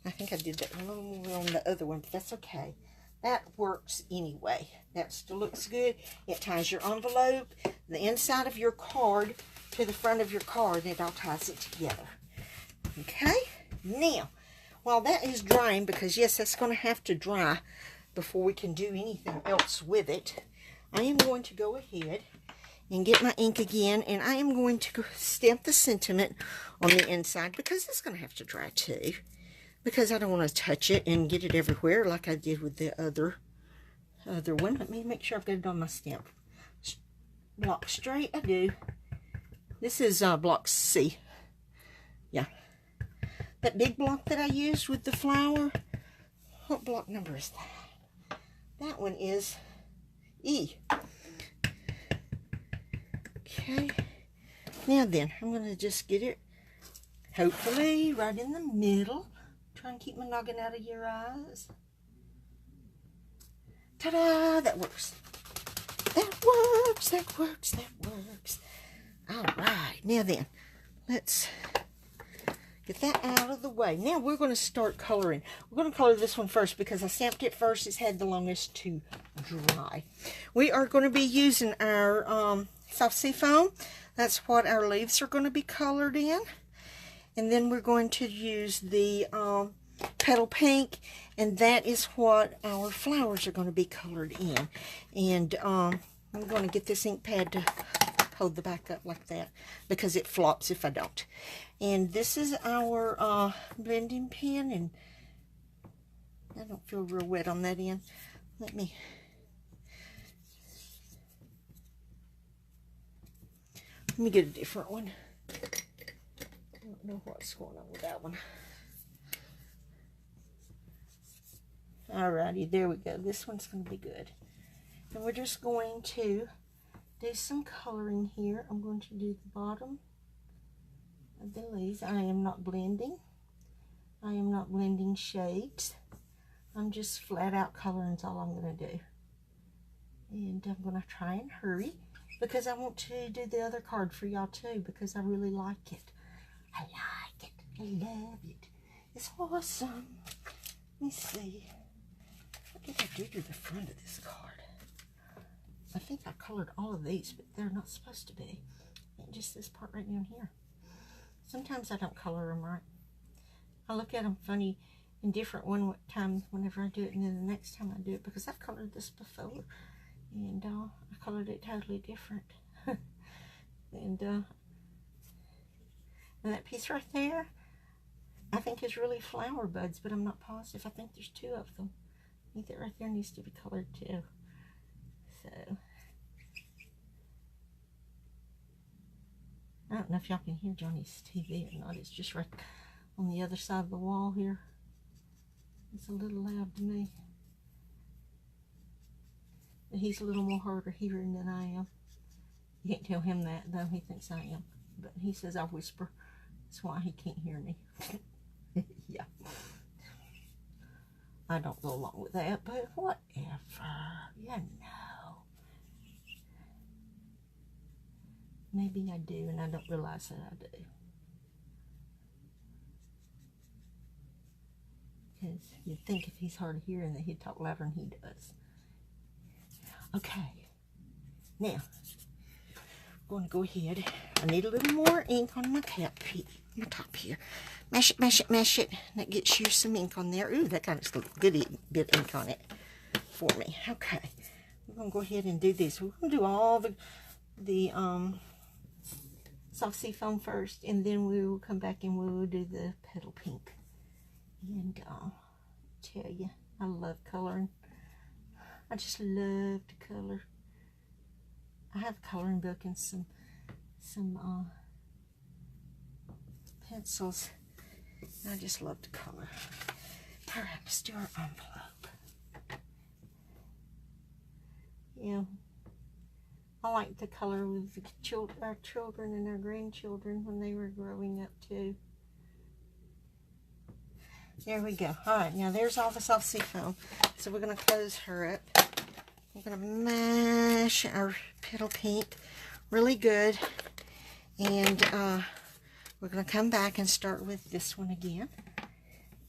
I think I did that a little more on the other one, but that's okay. That works anyway. That still looks good. It ties your envelope, the inside of your card, to the front of your card, and it all ties it together. Okay? Now, while that is drying, because yes, that's going to have to dry before we can do anything else with it, I am going to go ahead and get my ink again, and I am going to stamp the sentiment on the inside, because it's going to have to dry too, because I don't want to touch it and get it everywhere like I did with the other one. Let me make sure I've got it on my stamp block straight. I do. This is block C. Yeah. That big block that I used with the flower, what block number is that? That one is E. Okay. Now then, I'm going to just get it, hopefully, right in the middle. Try and keep my noggin out of your eyes. Ta-da! That works. That works. That works. That works. All right. Now then, let's get that out of the way. Now we're going to start coloring. We're going to color this one first because I stamped it first. It's had the longest to dry. We are going to be using our soft sea foam. That's what our leaves are going to be colored in. And then we're going to use the petal pink, and that is what our flowers are going to be colored in. And I'm going to get this ink pad to hold the back up like that because it flops if I don't. And this is our blending pen, and I don't feel real wet on that end. Let me get a different one. I don't know what's going on with that one. Alrighty, there we go. This one's going to be good. And we're just going to do some coloring here. I'm going to do the bottom of the leaves. I am not blending. I am not blending shades. I'm just flat out coloring is all I'm going to do. And I'm going to try and hurry because I want to do the other card for y'all too, because I really like it. I like it. I love it. It's awesome. Let me see. What did I do to the front of this card? I think I colored all of these, but they're not supposed to be. And just this part right down here. Sometimes I don't color them right. I look at them funny and different one time whenever I do it, and then the next time I do it, because I've colored this before, and I colored it totally different. and that piece right there, I think is really flower buds, but I'm not positive. I think there's two of them. I think that right there needs to be colored too. So, I don't know if y'all can hear Johnny's TV or not. It's just right on the other side of the wall here. It's a little loud to me. But he's a little more hard of hearing than I am. You can't tell him that, though. He thinks I am. But he says I whisper. That's why he can't hear me. Yeah. I don't go along with that, but whatever. You know. Maybe I do, and I don't realize that I do. Because you'd think if he's hard of hearing that he'd talk louder than he does. Okay. Now, I'm going to go ahead. I need a little more ink on my my top here. Mash it, mash it, mash it. That gets you some ink on there. Ooh, that got a good bit of ink on it for me. Okay. We're going to go ahead and do this. We're going to do all the soft sea foam first, and then we will come back and we will do the petal pink. And tell you, I love coloring. I just love to color. I have a coloring book and some pencils. I just love to color. All right, let's do our envelope. Yeah. I like the color with our children and our grandchildren when they were growing up too. There we go. All right, now there's all the soft seafoam. So we're going to close her up. We're going to mash our petal pink really good. And we're going to come back and start with this one again.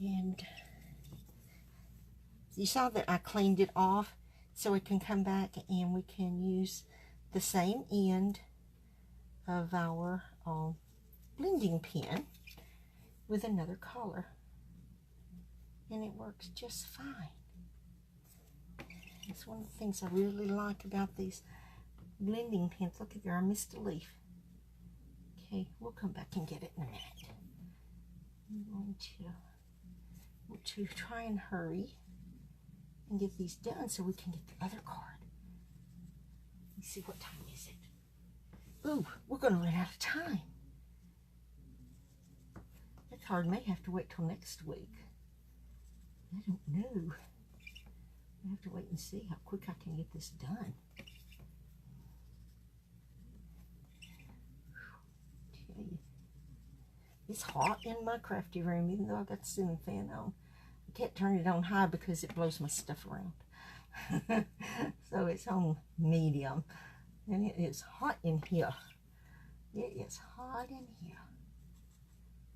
And you saw that I cleaned it off, so we can come back and we can use the same end of our blending pen with another color, and it works just fine. It's one of the things I really like about these blending pens. Look at there, I missed a leaf. Okay, we'll come back and get it in a minute. I'm going to try and hurry and get these done so we can get the other card. Let's see, what time is it? Ooh, we're going to run out of time. That card may have to wait till next week. I don't know. I have to wait and see how quick I can get this done. Tell you, it's hot in my crafty room, even though I got the ceiling fan on. I can't turn it on high because it blows my stuff around. So it's on medium, and it is hot in here. It is hot in here.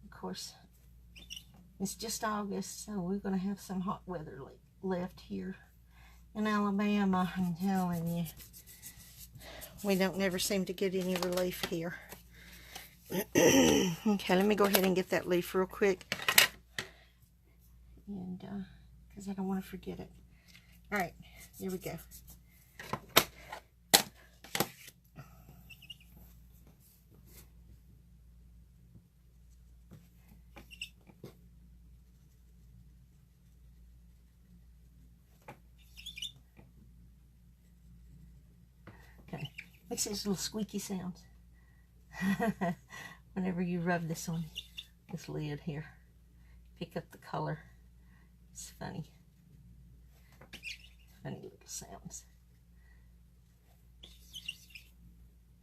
Of course, it's just August, so we're going to have some hot weather left here in Alabama. I'm telling you, we don't never seem to get any relief here. Okay, let me go ahead and get that leaf real quick, and because I don't want to forget it. All right, here we go. Okay, makes these little squeaky sounds whenever you rub this on this lid here. Pick up the color. It's funny. Funny little sounds.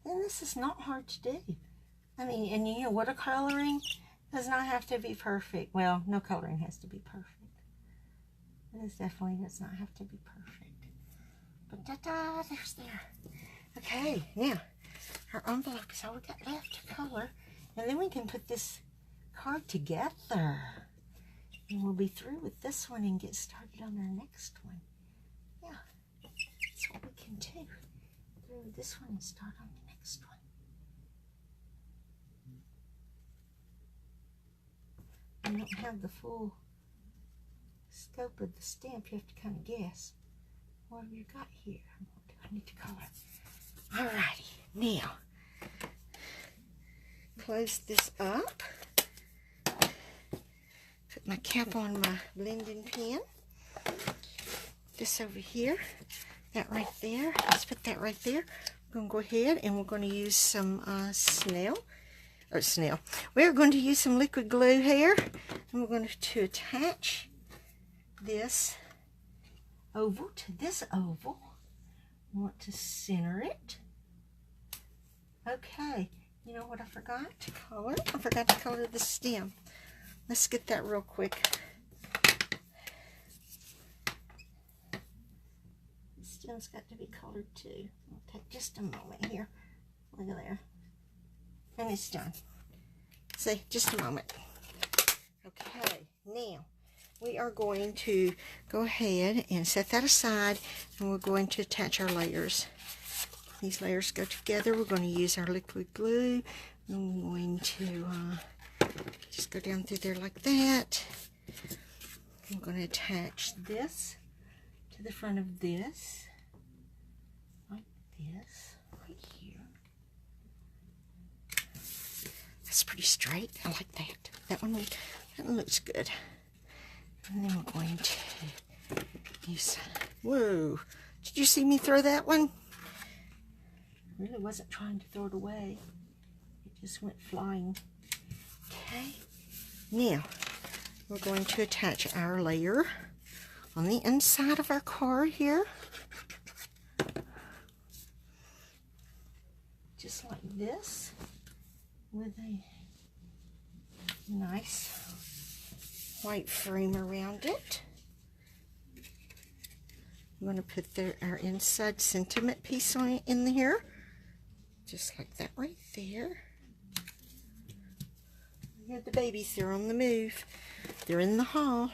And this is not hard to do. I mean, and you know, watercoloring does not have to be perfect. Well, no coloring has to be perfect. This definitely does not have to be perfect. But ta-da, there's there. Okay, now, our envelope is all we got left to color. And then we can put this card together. And we'll be through with this one and get started on our next one. Yeah, that's what we can do. Through with this one and start on the next one. You don't have the full scope of the stamp. You have to kind of guess. What have you got here? What do I need to color? Alrighty, now close this up. Put my cap on my blending pen. This over here. That right there. Let's put that right there. We're going to go ahead and we're going to use some We're going to use some liquid glue here. And we're going to attach this oval to this oval. I want to center it. Okay. You know what I forgot to color? I forgot to color the stem. Let's get that real quick. The stem's got to be colored too. It'll take just a moment here. Look at there. And it's done. See, just a moment. Okay, now we are going to go ahead and set that aside, and we're going to attach our layers. These layers go together. We're going to use our liquid glue. I'm going to just go down through there like that. I'm going to attach this to the front of this, like this, right here. That's pretty straight. I like that. That one looks good. And then we're going to use, whoa, did you see me throw that one? I really wasn't trying to throw it away. It just went flying. Okay, now we're going to attach our layer on the inside of our card here. Just like this, with a nice white frame around it. I'm going to put our inside sentiment piece on in here, just like that right there. Here are the babies, they're on the move. They're in the hall.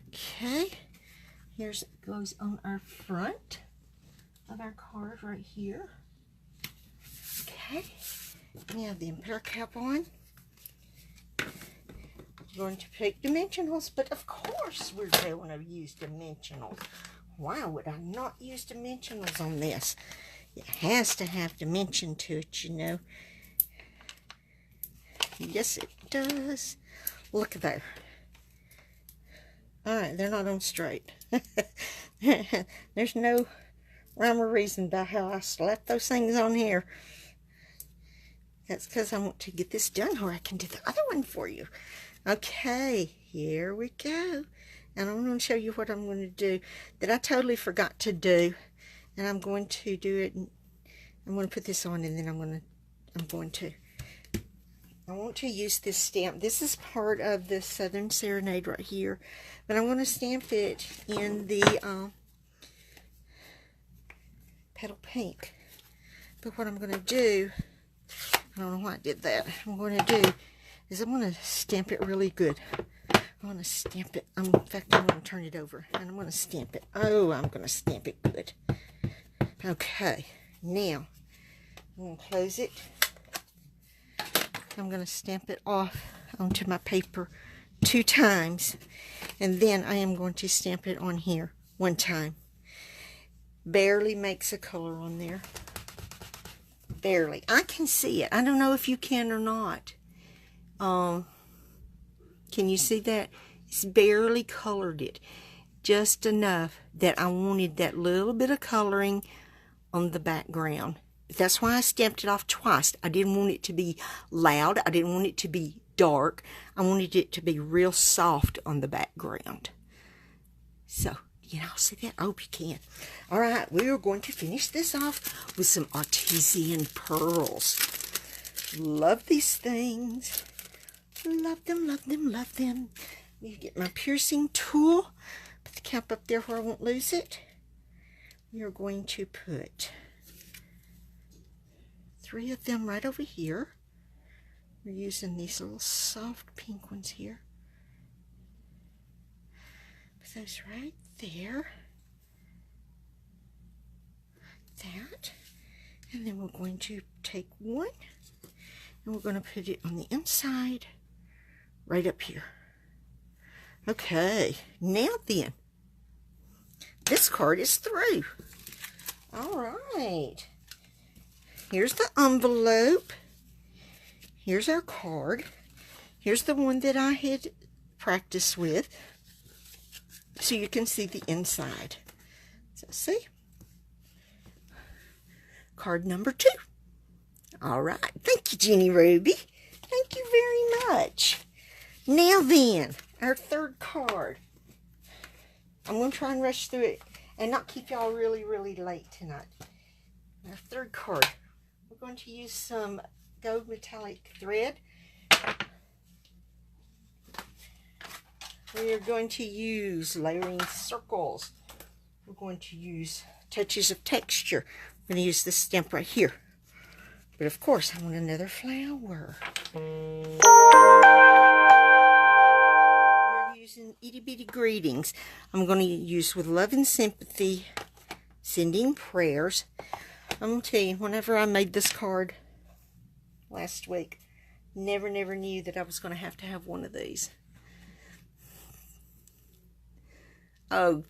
Okay, here's it goes on our front of our card right here. Okay, now then put our cap on. We're going to pick dimensionals, but of course we're going to use dimensionals. Why would I not use dimensionals on this? It has to have dimension to it, you know. Yes, it does. Look there. Alright, they're not on straight. There's no rhyme or reason about how I slapped those things on here. That's because I want to get this done or I can do the other one for you. Okay, here we go. And I'm going to show you what I'm going to do that I totally forgot to do. And I'm going to do it. I'm going to put this on and then I want to use this stamp. This is part of the Southern Serenade right here. But I'm going to stamp it in the petal pink. But what I'm going to do, I don't know why I did that. What I'm going to do is I'm going to stamp it really good. I'm going to stamp it. In fact, I'm going to turn it over and I'm going to stamp it. Oh, I'm going to stamp it good. Okay, now I'm going to close it. I'm going to stamp it off onto my paper 2 times. And then I am going to stamp it on here 1 time. Barely makes a color on there. Barely. I can see it. I don't know if you can or not. Can you see that? It's barely colored it. Just enough that I wanted that little bit of coloring on the background. That's why I stamped it off twice. I didn't want it to be loud. I didn't want it to be dark. I wanted it to be real soft on the background. So, you know, see that? I hope you can. All right, we are going to finish this off with some artesian pearls. Love these things. Love them, love them, love them. Let me get my piercing tool. Put the cap up there where I won't lose it. We are going to put 3 of them right over here. We're using these little soft pink ones here. Put those right there. That. And then we're going to take one and we're going to put it on the inside right up here. Okay, now then, this card is through. All right. Here's the envelope. Here's our card. Here's the one that I had practiced with. So you can see the inside. So see? Card number 2. All right. Thank you, Jenny Ruby. Thank you very much. Now then, our 3rd card. I'm going to try and rush through it and not keep y'all really, really late tonight. Our 3rd card. We're going to use some gold metallic thread. We are going to use layering circles. We're going to use touches of texture. I'm going to use this stamp right here. But of course, I want another flower. We're using Itty Bitty Greetings. I'm going to use with love and sympathy, sending prayers. I'm going to tell you, whenever I made this card last week, never knew that I was going to have one of these. Oh,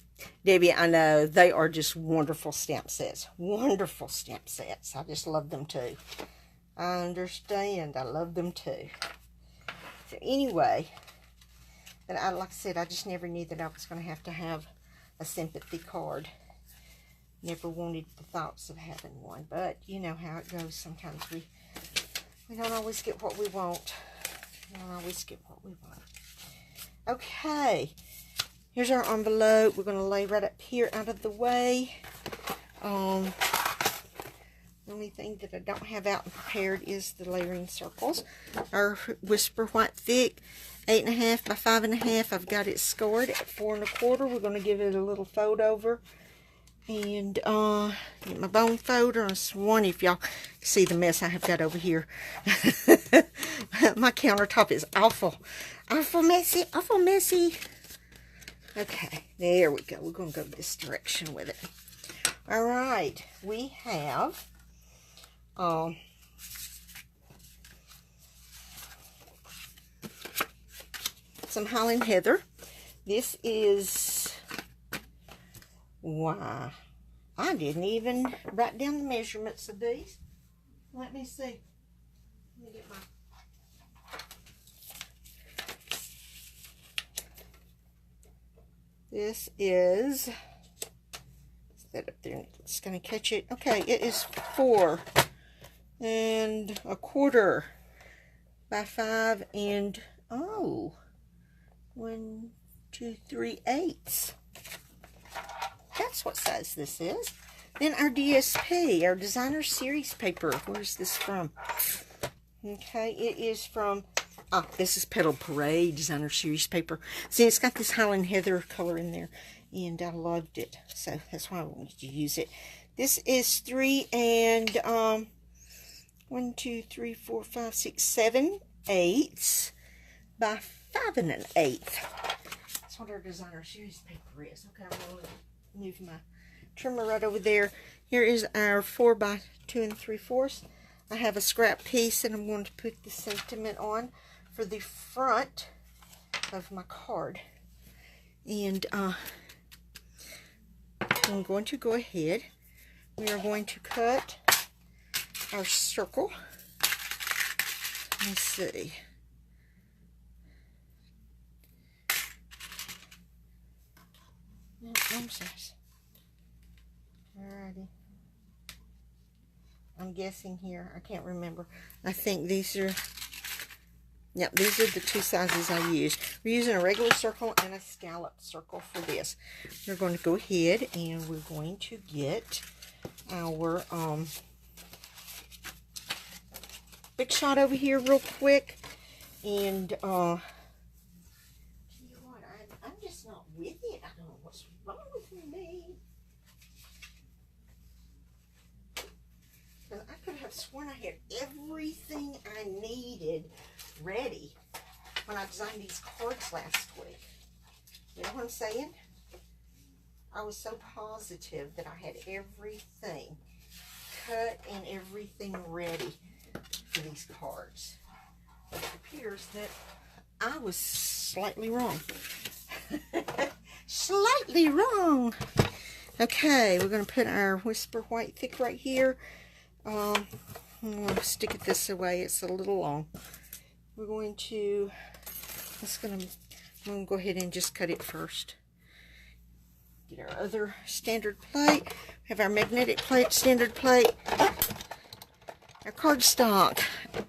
Debbie, I know. They are just wonderful stamp sets. Wonderful stamp sets. I just love them too. I understand. I love them too. So anyway, but like I said, I just never knew that I was going to have a sympathy card. Never wanted the thoughts of having one. But you know how it goes. Sometimes we We don't always get what we want. We don't always get what we want. Okay. Here's our envelope. We're going to lay right up here out of the way. The only thing that I don't have out and prepared is the layering circles. Our Whisper White Thick, 8.5 by 5.5. I've got it scored at 4 1/4. We're going to give it a little fold over. And get my bone folder and one if y'all see the mess I have got over here. My countertop is awful messy, awful messy. Okay, there we go. We're going to go this direction with it. All right, we have some Highland Heather. This is, wow, I didn't even write down the measurements of these. Let me see. Let me get my... This is that up there. It's going to catch it. Okay, it is 4 1/4 by 5 and 1, 2, 3 8. That's what size this is. Then our DSP, our designer series paper. Where's this from? Okay, it is from, this is Petal Parade designer series paper. See, it's got this Highland Heather color in there, and I loved it, so that's why I wanted to use it. This is 3 and 1, 2, 3, 4, 5, 6, 7 eighths by 5 1/8. That's what our designer series paper is. Okay, I'm going to move my trimmer right over there. Here is our 4 by 2 3/4. I have a scrap piece, and I'm going to put the sentiment on for the front of my card. And I'm going to go ahead. We are going to cut our circle. Let's see. No, I'm sorry. Alrighty. I'm guessing here. I can't remember. I think these are... Yep, these are the two sizes I use. We're using a regular circle and a scallop circle for this. We're going to go ahead and we're going to get our Big Shot over here real quick. And tell you what, I'm just not with it. I don't know what's wrong with me. Because I could have sworn I had everything I needed ready when I designed these cards last week. You know what I'm saying? I was so positive that I had everything cut and everything ready for these cards. But it appears that I was slightly wrong. Slightly wrong. Okay, we're going to put our Whisper White Thick right here. I'm going to stick it this way. It's a little long. We're going to, I'm going to go ahead and just cut it first. Get our other standard plate. We have our magnetic plate, standard plate, our cardstock,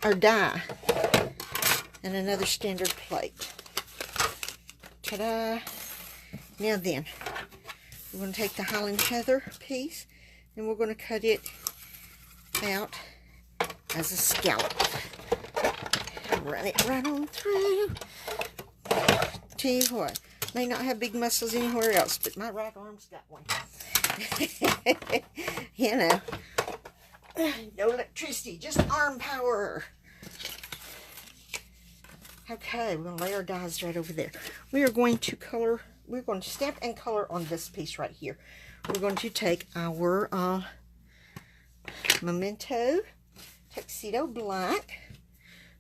our die, and another standard plate. Ta-da! Now then, we're going to take the Highland Heather piece, and we're going to cut it out as a scallop. Run it right on through. Tell you what, may not have big muscles anywhere else, but my right arm's got one. You know, no electricity, just arm power. Okay, we're going to lay our dies right over there. We are going to color, we're going to stamp and color on this piece right here. We're going to take our Memento Tuxedo Black.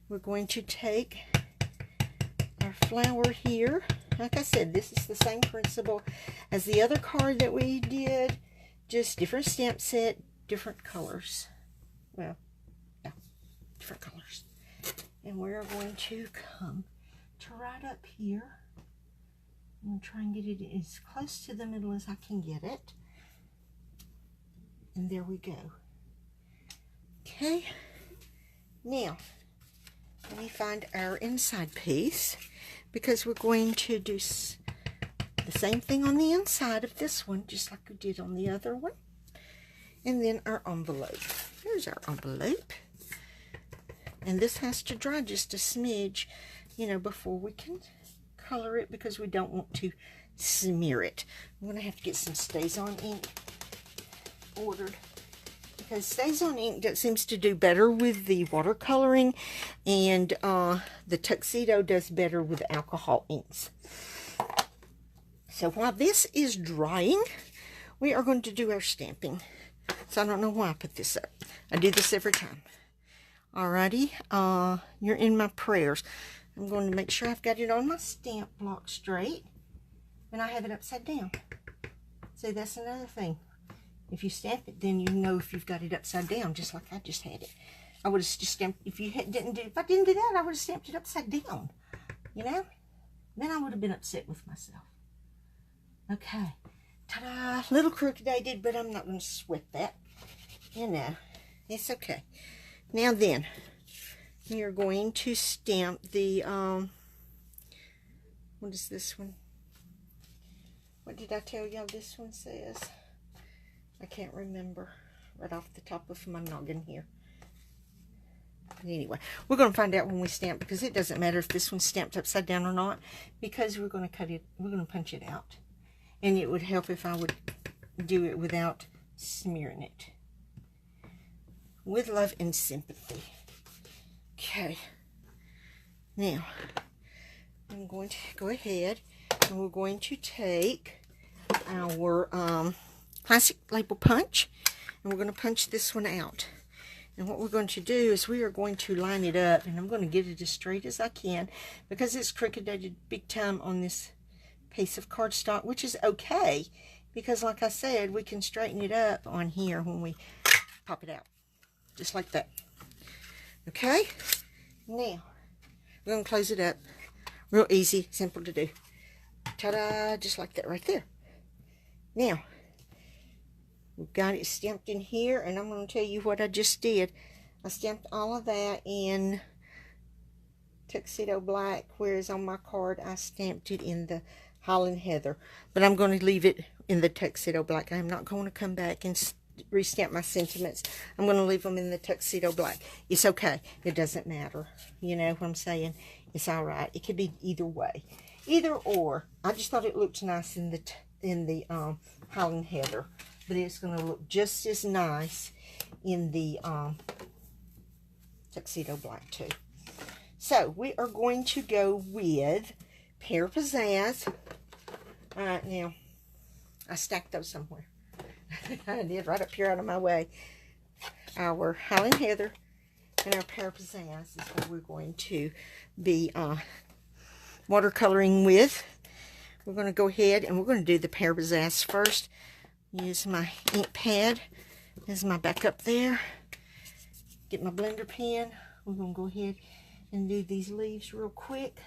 We're going to take our flower here. Like I said, this is the same principle as the other card that we did, just different stamp set, different colors. Well, yeah, different colors. And we're going to come to right up here and try and get it as close to the middle as I can get it. And there we go. Okay. Now, let me find our inside piece, because we're going to do the same thing on the inside of this one, just like we did on the other one. And then our envelope. Here's our envelope. And this has to dry just a smidge, you know, before we can color it, because we don't want to smear it. I'm going to have to get some StazOn ink ordered, because StazOn ink seems to do better with the watercoloring, and the Tuxedo does better with alcohol inks. So while this is drying, we are going to do our stamping. So I don't know why I put this up. I do this every time. Alrighty, you're in my prayers. I'm going to make sure I've got it on my stamp block straight, and I have it upside down. See, that's another thing. If you stamp it, then you know if you've got it upside down, just like I just had it. I would have just stamped, if I didn't do that, I would have stamped it upside down, you know? Then I would have been upset with myself. Okay, ta-da, little crooked-edged, but I'm not going to sweat that. You know, it's okay. Now then, we are going to stamp the, what is this one? What did I tell y'all this one says? I can't remember right off the top of my noggin here. But anyway, we're going to find out when we stamp, because it doesn't matter if this one's stamped upside down or not, because we're going to cut it, we're going to punch it out. And it would help if I would do it without smearing it. With love and sympathy. Okay. Now, I'm going to go ahead and we're going to take our plastic label punch, and we're going to punch this one out. And what we're going to do is we are going to line it up, and I'm going to get it as straight as I can, because it's crooked-edged big time on this piece of cardstock, which is okay, because like I said, we can straighten it up on here when we pop it out. Just like that. Okay? Now, we're going to close it up. Real easy, simple to do. Ta-da! Just like that right there. Now, we've got it stamped in here, and I'm going to tell you what I just did. I stamped all of that in Tuxedo Black, whereas on my card, I stamped it in the Highland Heather. But I'm going to leave it in the Tuxedo Black. I'm not going to come back and restamp my sentiments. I'm going to leave them in the Tuxedo Black. It's okay. It doesn't matter. You know what I'm saying? It's all right. It could be either way. Either or. I just thought it looked nice in the Highland Heather. But it's going to look just as nice in the Tuxedo Black too. So we are going to go with Pear Pizzazz. All right, now I stacked those somewhere. I did, right up here out of my way. Our Highland Heather and our Pear Pizzazz is what we're going to be watercoloring with. We're going to go ahead and we're going to do the Pear Pizzazz first. Use my ink pad as my backup there. Get my blender pen. We're going to go ahead and do these leaves real quick.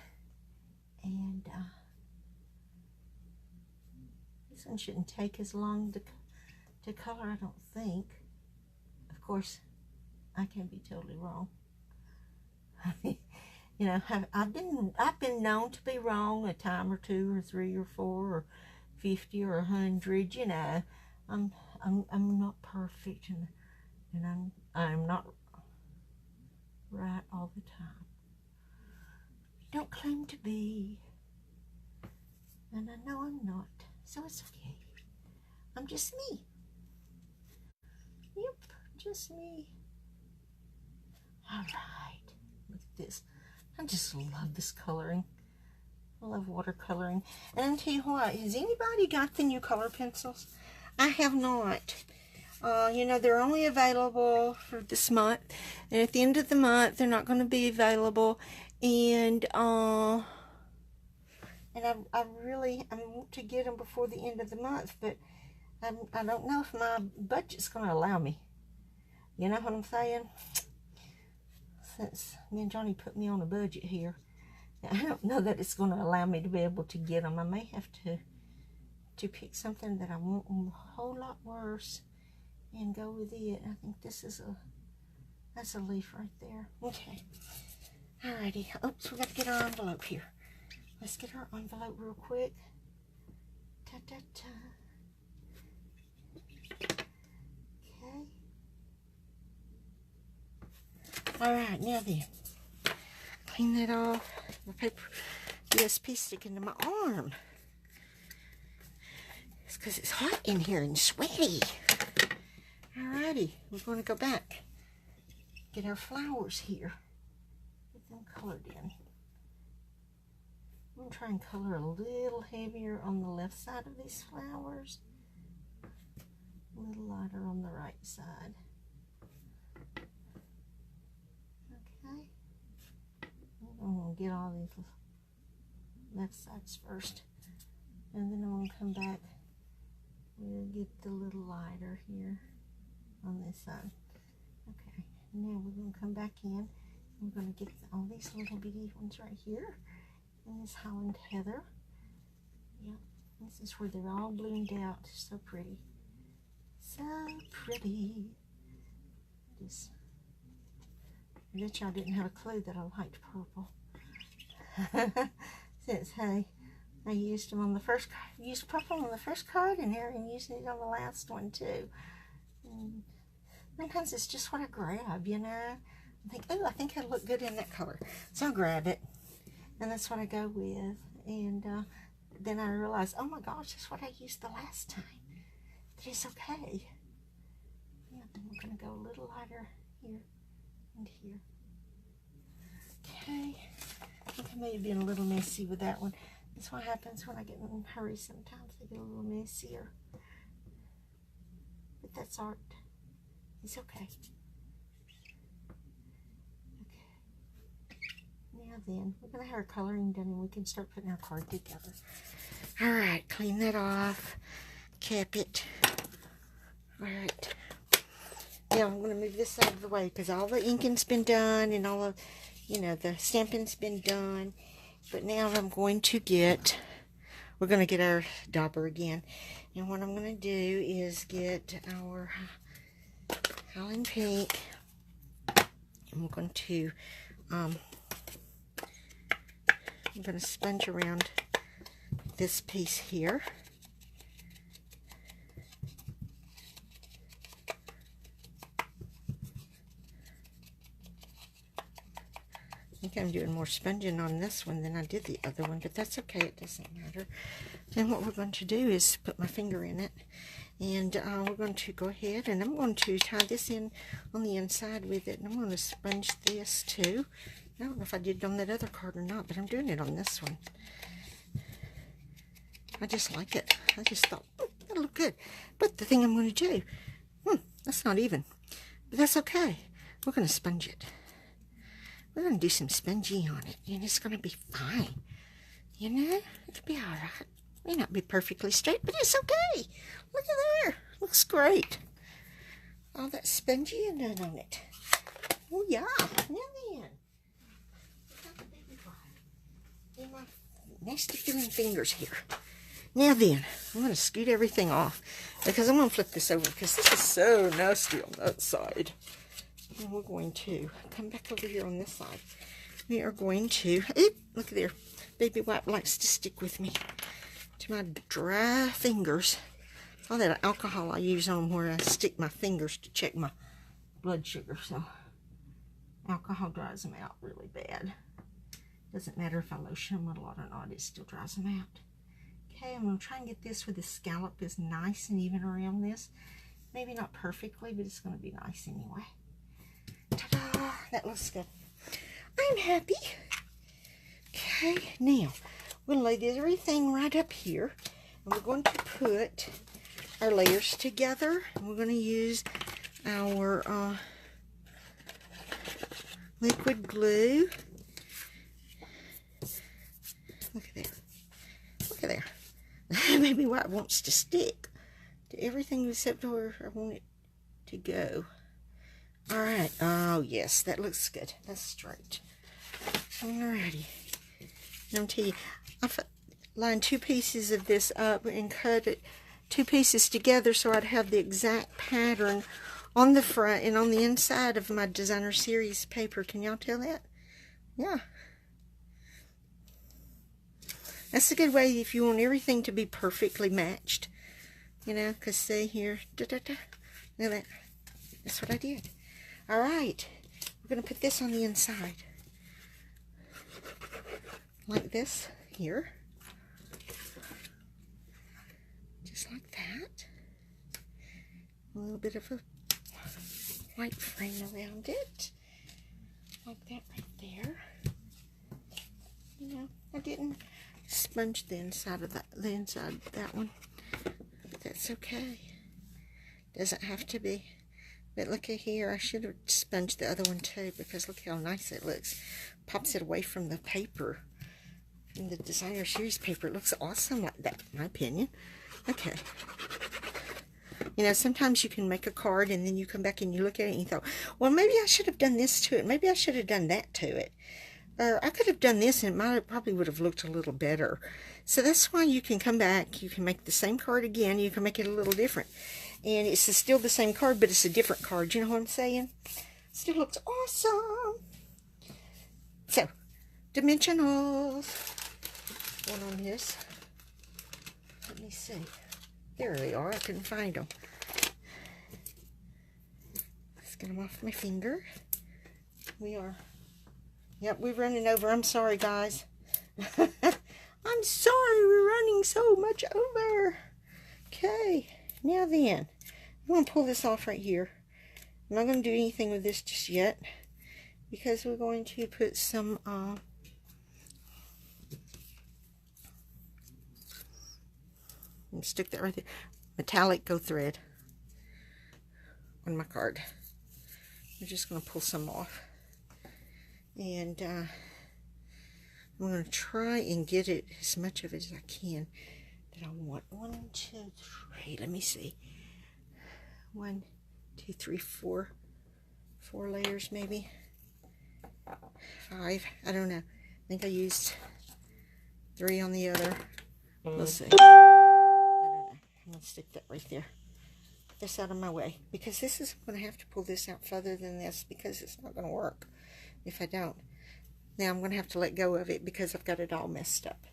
And this one shouldn't take as long to color, I don't think. Of course, I can be totally wrong. You know, I've been known to be wrong a time or two or three or four or 50 or 100. You know, I'm not perfect, and I'm not right all the time. Don't claim to be, and I know I'm not, so it's okay. I'm just me. Yep, just me. All right, look at this. I just love this coloring. I love watercoloring. And I'll tell you what, has anybody got the new color pencils? I have not. You know, they're only available for this month. And at the end of the month, they're not going to be available. And I want to get them before the end of the month, but I don't know if my budget's going to allow me. You know what I'm saying? Since me and Johnny put me on a budget here, I don't know that it's going to allow me to be able to get them. I may have to pick something that I want a whole lot worse and go with it. I think this is That's a leaf right there. Okay. Alrighty. Oops, we got to get our envelope here. Let's get our envelope real quick. Ta-ta-ta. Okay. Alright, now then. Clean that off. My paper USP sticking to my arm. It's because it's hot in here and sweaty. Alrighty, we're going to go back. Get our flowers here. Get them colored in. I'm going to try and color a little heavier on the left side of these flowers. A little lighter on the right side. Okay. I'm going to get all these left sides first. And then I'm going to come back. We'll get the little lighter here on this side. Okay. Now we're going to come back in. We're going to get all these little bitty ones right here. And this Holland Heather. Yep. This is where they're all bloomed out. So pretty. So pretty. Just, I bet y'all didn't have a clue that I liked purple. Since, hey, I used them on the first card. Used purple on the first card, and Aaron used it on the last one too. And sometimes it's just what I grab, you know. I think, oh, I think it'll look good in that color, so I'll grab it, and that's what I go with. And then I realize, oh my gosh, that's what I used the last time. That is okay. Yeah, then we're gonna go a little lighter here and here. Okay. I think I may have been a little messy with that one. That's what happens when I get in a hurry. Sometimes they get a little messier. But that's art. It's okay. Okay. Now then, we're going to have our coloring done and we can start putting our card together. Alright, clean that off. Cap it. Alright. Now I'm going to move this out of the way because all the inking's been done and all of, you know, the stamping's been done. But now I'm going to get, we're going to get our dauber again. And what I'm going to do is get our Holland Pink. And we're going to, I'm going to sponge around this piece here. I think I'm doing more sponging on this one than I did the other one, but that's okay, it doesn't matter. Then what we're going to do is put my finger in it, and we're going to go ahead, and I'm going to tie this in on the inside with it, and I'm going to sponge this too. I don't know if I did it on that other card or not, but I'm doing it on this one. I just like it. I just thought, that'll look good. But the thing I'm going to do, that's not even, but that's okay. We're going to sponge it. We're going to do some spongy on it, and it's going to be fine. You know, it'll be alright. May not be perfectly straight, but it's okay. Look at there. Looks great. All that spongy and done on it. Oh, yeah. Now then. And my nasty feeling fingers here. Now then, I'm going to scoot everything off because I'm going to flip this over because this is so nasty on that side. And we're going to come back over here on this side. We are going to, look there, baby wipe likes to stick with me to my dry fingers. All that alcohol I use on where I stick my fingers to check my blood sugar. So alcohol dries them out really bad. Doesn't matter if I lotion them a lot or not, it still dries them out. Okay, I'm going to try and get this where the scallop is nice and even around this. Maybe not perfectly, but it's going to be nice anyway. Ta-da! That looks good. I'm happy. Okay, now we're going to lay this everything right up here. And we're going to put our layers together. And we're going to use our liquid glue. Look at there. Look at there. Baby white wants to stick to everything except where I want it to go. Alright, oh yes, that looks good. That's straight. Alrighty. Now I'll tell you, I've lined two pieces of this up and cut it, two pieces together so I'd have the exact pattern on the front and on the inside of my designer series paper. Can y'all tell that? Yeah. That's a good way if you want everything to be perfectly matched. You know, because see here, look at that. That's what I did. All right. We're going to put this on the inside. Like this here. Just like that. A little bit of a white frame around it. Like that right there. You know, I didn't sponge the inside of that one. That's okay. Doesn't have to be. But look at here, I should have sponged the other one too, because look how nice it looks. Pops it away from the paper. From the designer series paper. It looks awesome like that, in my opinion. Okay. You know, sometimes you can make a card and then you come back and you look at it and you thought, well, maybe I should have done this to it. Maybe I should have done that to it. Or I could have done this and it probably would have looked a little better. So that's why you can come back. You can make the same card again. You can make it a little different. And it's still the same card, but it's a different card. You know what I'm saying? Still looks awesome. So, dimensionals. One on this. Let me see. There they are. I couldn't find them. Let's get them off my finger. Yep, we're running over. I'm sorry, guys. I'm sorry we're running so much over. Okay, now then, I'm going to pull this off right here. I'm not going to do anything with this just yet, because we're going to put some and stick that right there. Metallic go thread on my card. I'm just going to pull some off. And I'm going to try and get it, as much of it as I can, that I want. 1, 2, 3, let me see. 1, 2, 3, 4. 4 layers maybe. 5, I don't know. I think I used 3 on the other. We'll see. I don't know. I'm going to stick that right there. Put this out of my way. Because this is, I'm going to have to pull this out further than this, because it's not going to work if I don't. Now I'm going to have to let go of it because I've got it all messed up.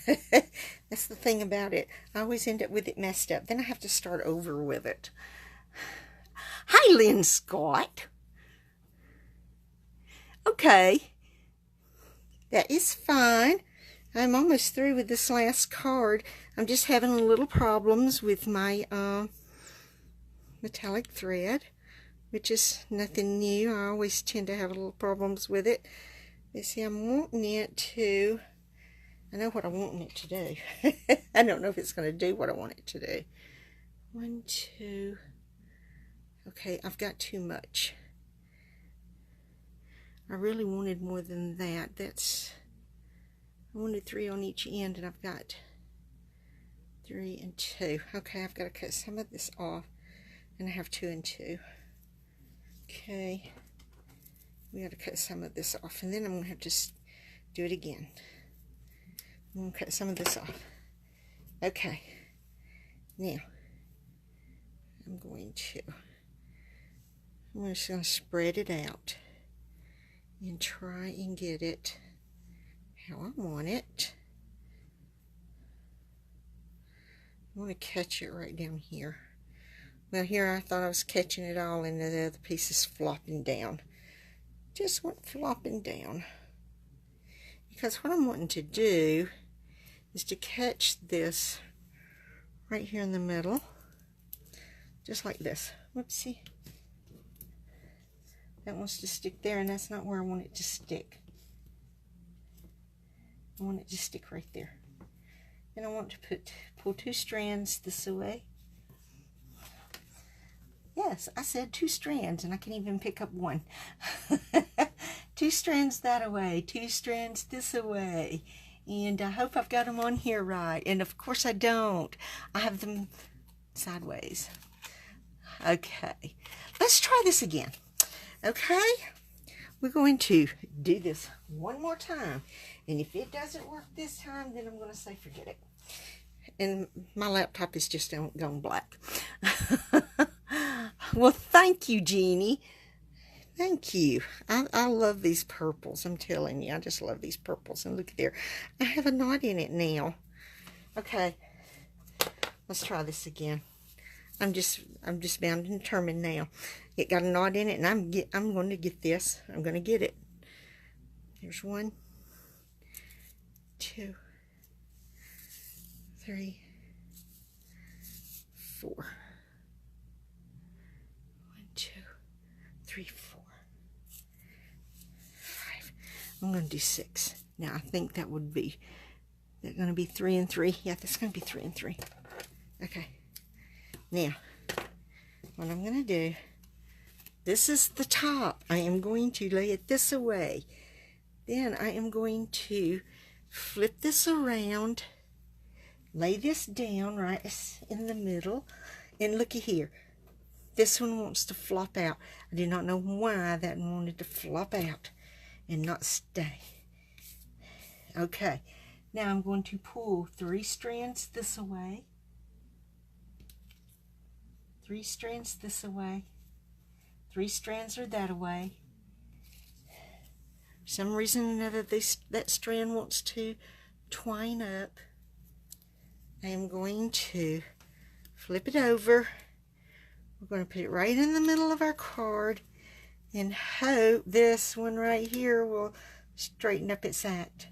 That's the thing about it. I always end up with it messed up. Then I have to start over with it. Hi, Lynn Scott. Okay. That is fine. I'm almost through with this last card. I'm just having a little problems with my metallic thread, which is nothing new. I always tend to have little problems with it. You see, I'm wanting it to, I know what I want it to do. I don't know if it's going to do what I want it to do. 1, 2. Okay, I've got too much. I really wanted more than that. I wanted 3 on each end, and I've got 3 and 2. Okay, I've got to cut some of this off, and I have 2 and 2. Okay, we got to cut some of this off, and then I'm going to have to do it again. I'm going to cut some of this off. Okay, now I'm just going to spread it out and try and get it how I want it. I want to catch it right down here. Well, here I thought I was catching it all, and the other piece is flopping down. Just went flopping down. Because what I'm wanting to do is to catch this right here in the middle. Just like this. Whoopsie. That wants to stick there, and that's not where I want it to stick. I want it to stick right there. And I want to pull 2 strands this way. Yes, I said 2 strands, and I can even pick up 1. 2 strands that away, 2 strands this away. And I hope I've got them on here right. And of course I don't. I have them sideways. Okay, let's try this again. Okay, we're going to do this one more time. And if it doesn't work this time, then I'm going to say forget it. And my laptop is just gone black. Well, thank you, Jeannie. Thank you. I love these purples. I'm telling you, I just love these purples. And look there. I have a knot in it now. Okay. Let's try this again. I'm just bound and determined now. It got a knot in it, and I'm going to get this. I'm going to get it. There's 1, 2, 3, 4. 1, 2, 3, 4, 5. I'm going to do 6. Now I think that would be. They're going to be 3 and 3. Yeah, that's going to be 3 and 3. Okay. Now, what I'm going to do, this is the top. I am going to lay it this away. Then I am going to flip this around, lay this down right in the middle, and looky here. This one wants to flop out. I do not know why that one wanted to flop out and not stay. Okay. Now I'm going to pull 3 strands this way. 3 strands this away. 3 strands are that away. For some reason or another, that strand wants to twine up. I am going to flip it over. We're going to put it right in the middle of our card and hope this one right here will straighten up its act.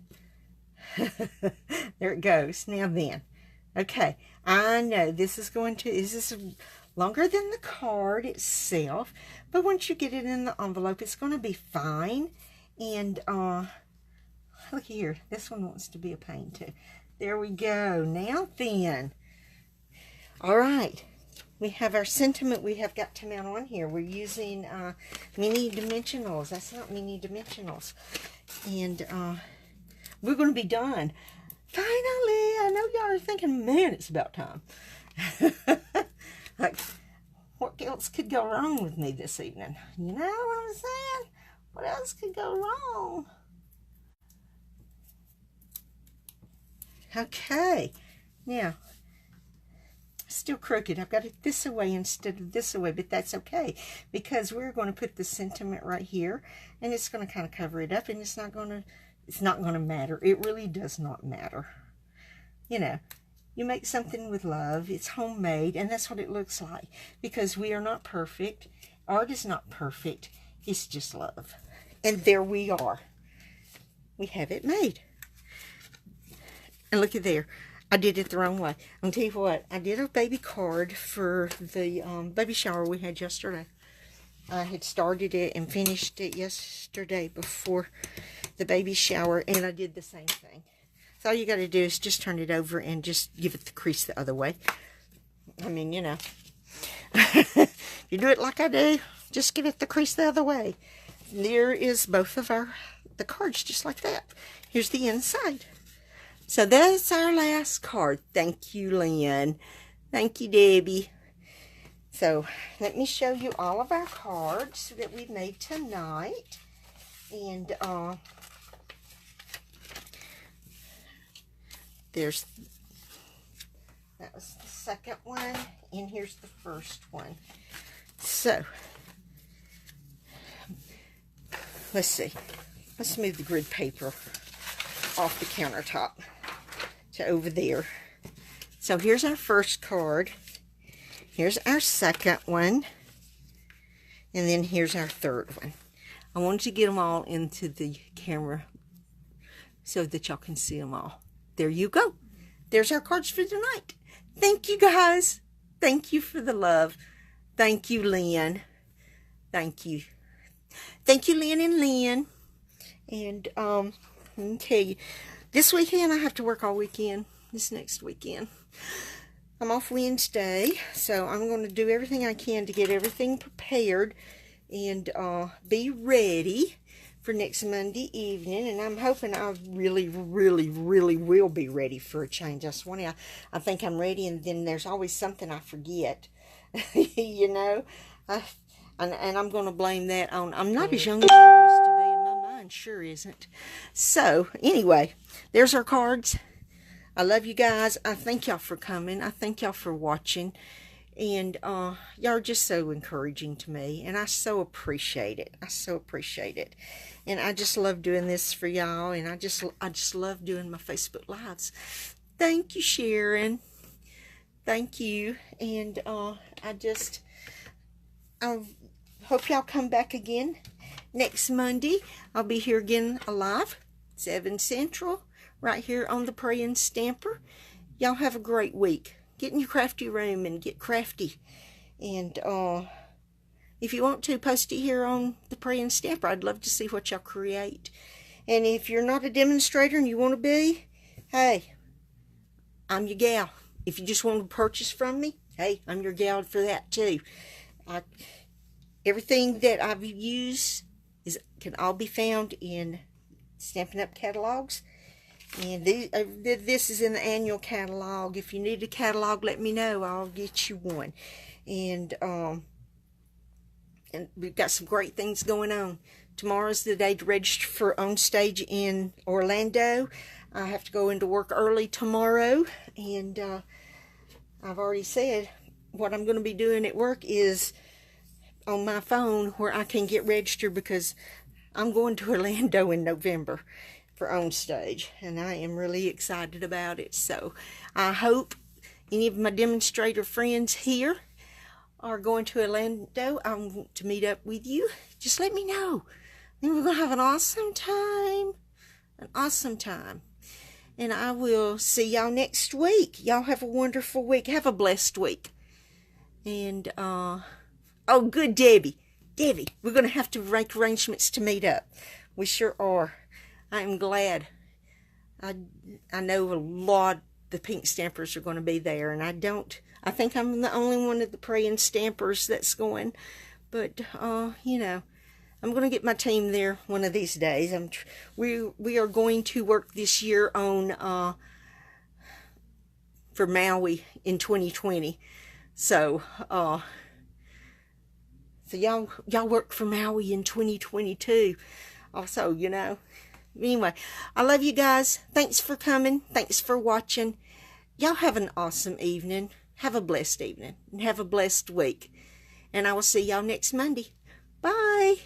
There it goes. Now then. Okay. I know this is longer than the card itself, but once you get it in the envelope, it's going to be fine. And look here, this one wants to be a pain too. There we go. Now then, all right, we have our sentiment we have got to mount on here. We're using mini dimensionals. That's not mini dimensionals, and we're going to be done finally. I know y'all are thinking, man, it's about time. Like, what else could go wrong with me this evening? You know what I'm saying? What else could go wrong? Okay. Now, still crooked. I've got it this way instead of this way, but that's okay, because we're going to put the sentiment right here, and it's going to kind of cover it up, and it's not going to matter. It really does not matter. You know, you make something with love. It's homemade, and that's what it looks like, because we are not perfect. Art is not perfect. It's just love. And there we are. We have it made. And look at there. I did it the wrong way. I'm going to tell you what. I did a baby card for the baby shower we had yesterday. I had started it and finished it yesterday before the baby shower, and I did the same thing. So all you got to do is just turn it over and just give it the crease the other way. I mean, you know. You do it like I do, just give it the crease the other way. There is both of the cards just like that. Here's the inside. So that's our last card. Thank you, Lynn. Thank you, Debbie. So let me show you all of our cards that we made tonight. And that was the second one, and here's the first one. So let's see. Let's move the grid paper off the countertop to over there. So here's our first card. Here's our second one. And then here's our third one. I wanted to get them all into the camera so that y'all can see them all. There you go. There's our cards for tonight. Thank you, guys. Thank you for the love. Thank you, Lynn. Thank you. Thank you, Lynn and Lynn. And let me tell you, this weekend I have to work all weekend. This next weekend I'm off Wednesday, so I'm going to do everything I can to get everything prepared and be ready for next Monday evening. And I'm hoping I really, really, really will be ready for a change. I think I'm ready, and then there's always something I forget. You know, and I'm going to blame that on, I'm not as young as I used to be, and my mind sure isn't. So anyway, there's our cards. I love you guys. I thank y'all for coming. I thank y'all for watching. And y'all are just so encouraging to me, and I so appreciate it. I so appreciate it. And I just love doing this for y'all, and I just love doing my Facebook Lives. Thank you, Sharon. Thank you. And I hope y'all come back again next Monday. I'll be here again alive, 7 Central, right here on the Praying Stamper. Y'all have a great week. Get in your crafty room and get crafty. And if you want to, post it here on the Praying Stamper. I'd love to see what y'all create. And if you're not a demonstrator and you want to be, hey, I'm your gal. If you just want to purchase from me, hey, I'm your gal for that too. Everything that I've used can all be found in Stampin' Up! Catalogs. And this is in the annual catalog. If you need a catalog, let me know. I'll get you one. And we've got some great things going on. Tomorrow's the day to register for On Stage in Orlando. I have to go into work early tomorrow. And I've already said what I'm going to be doing at work is on my phone where I can get registered, because I'm going to Orlando in November for On Stage, and I am really excited about it. So I hope any of my demonstrator friends here are going to Orlando. I want to meet up with you. Just let me know. Then we're going to have an awesome time. An awesome time. And I will see y'all next week. Y'all have a wonderful week. Have a blessed week. And, oh, good Debbie. Debbie, we're going to have to make arrangements to meet up. We sure are. I am glad. I know a lot of the pink stampers are going to be there, and I think I'm the only one of the Praying Stampers that's going. But, you know, I'm going to get my team there one of these days. We are going to work this year on, for Maui in 2020. So y'all work for Maui in 2022. Also, you know. Anyway, I love you guys. Thanks for coming. Thanks for watching. Y'all have an awesome evening. Have a blessed evening. And have a blessed week. And I will see y'all next Monday. Bye.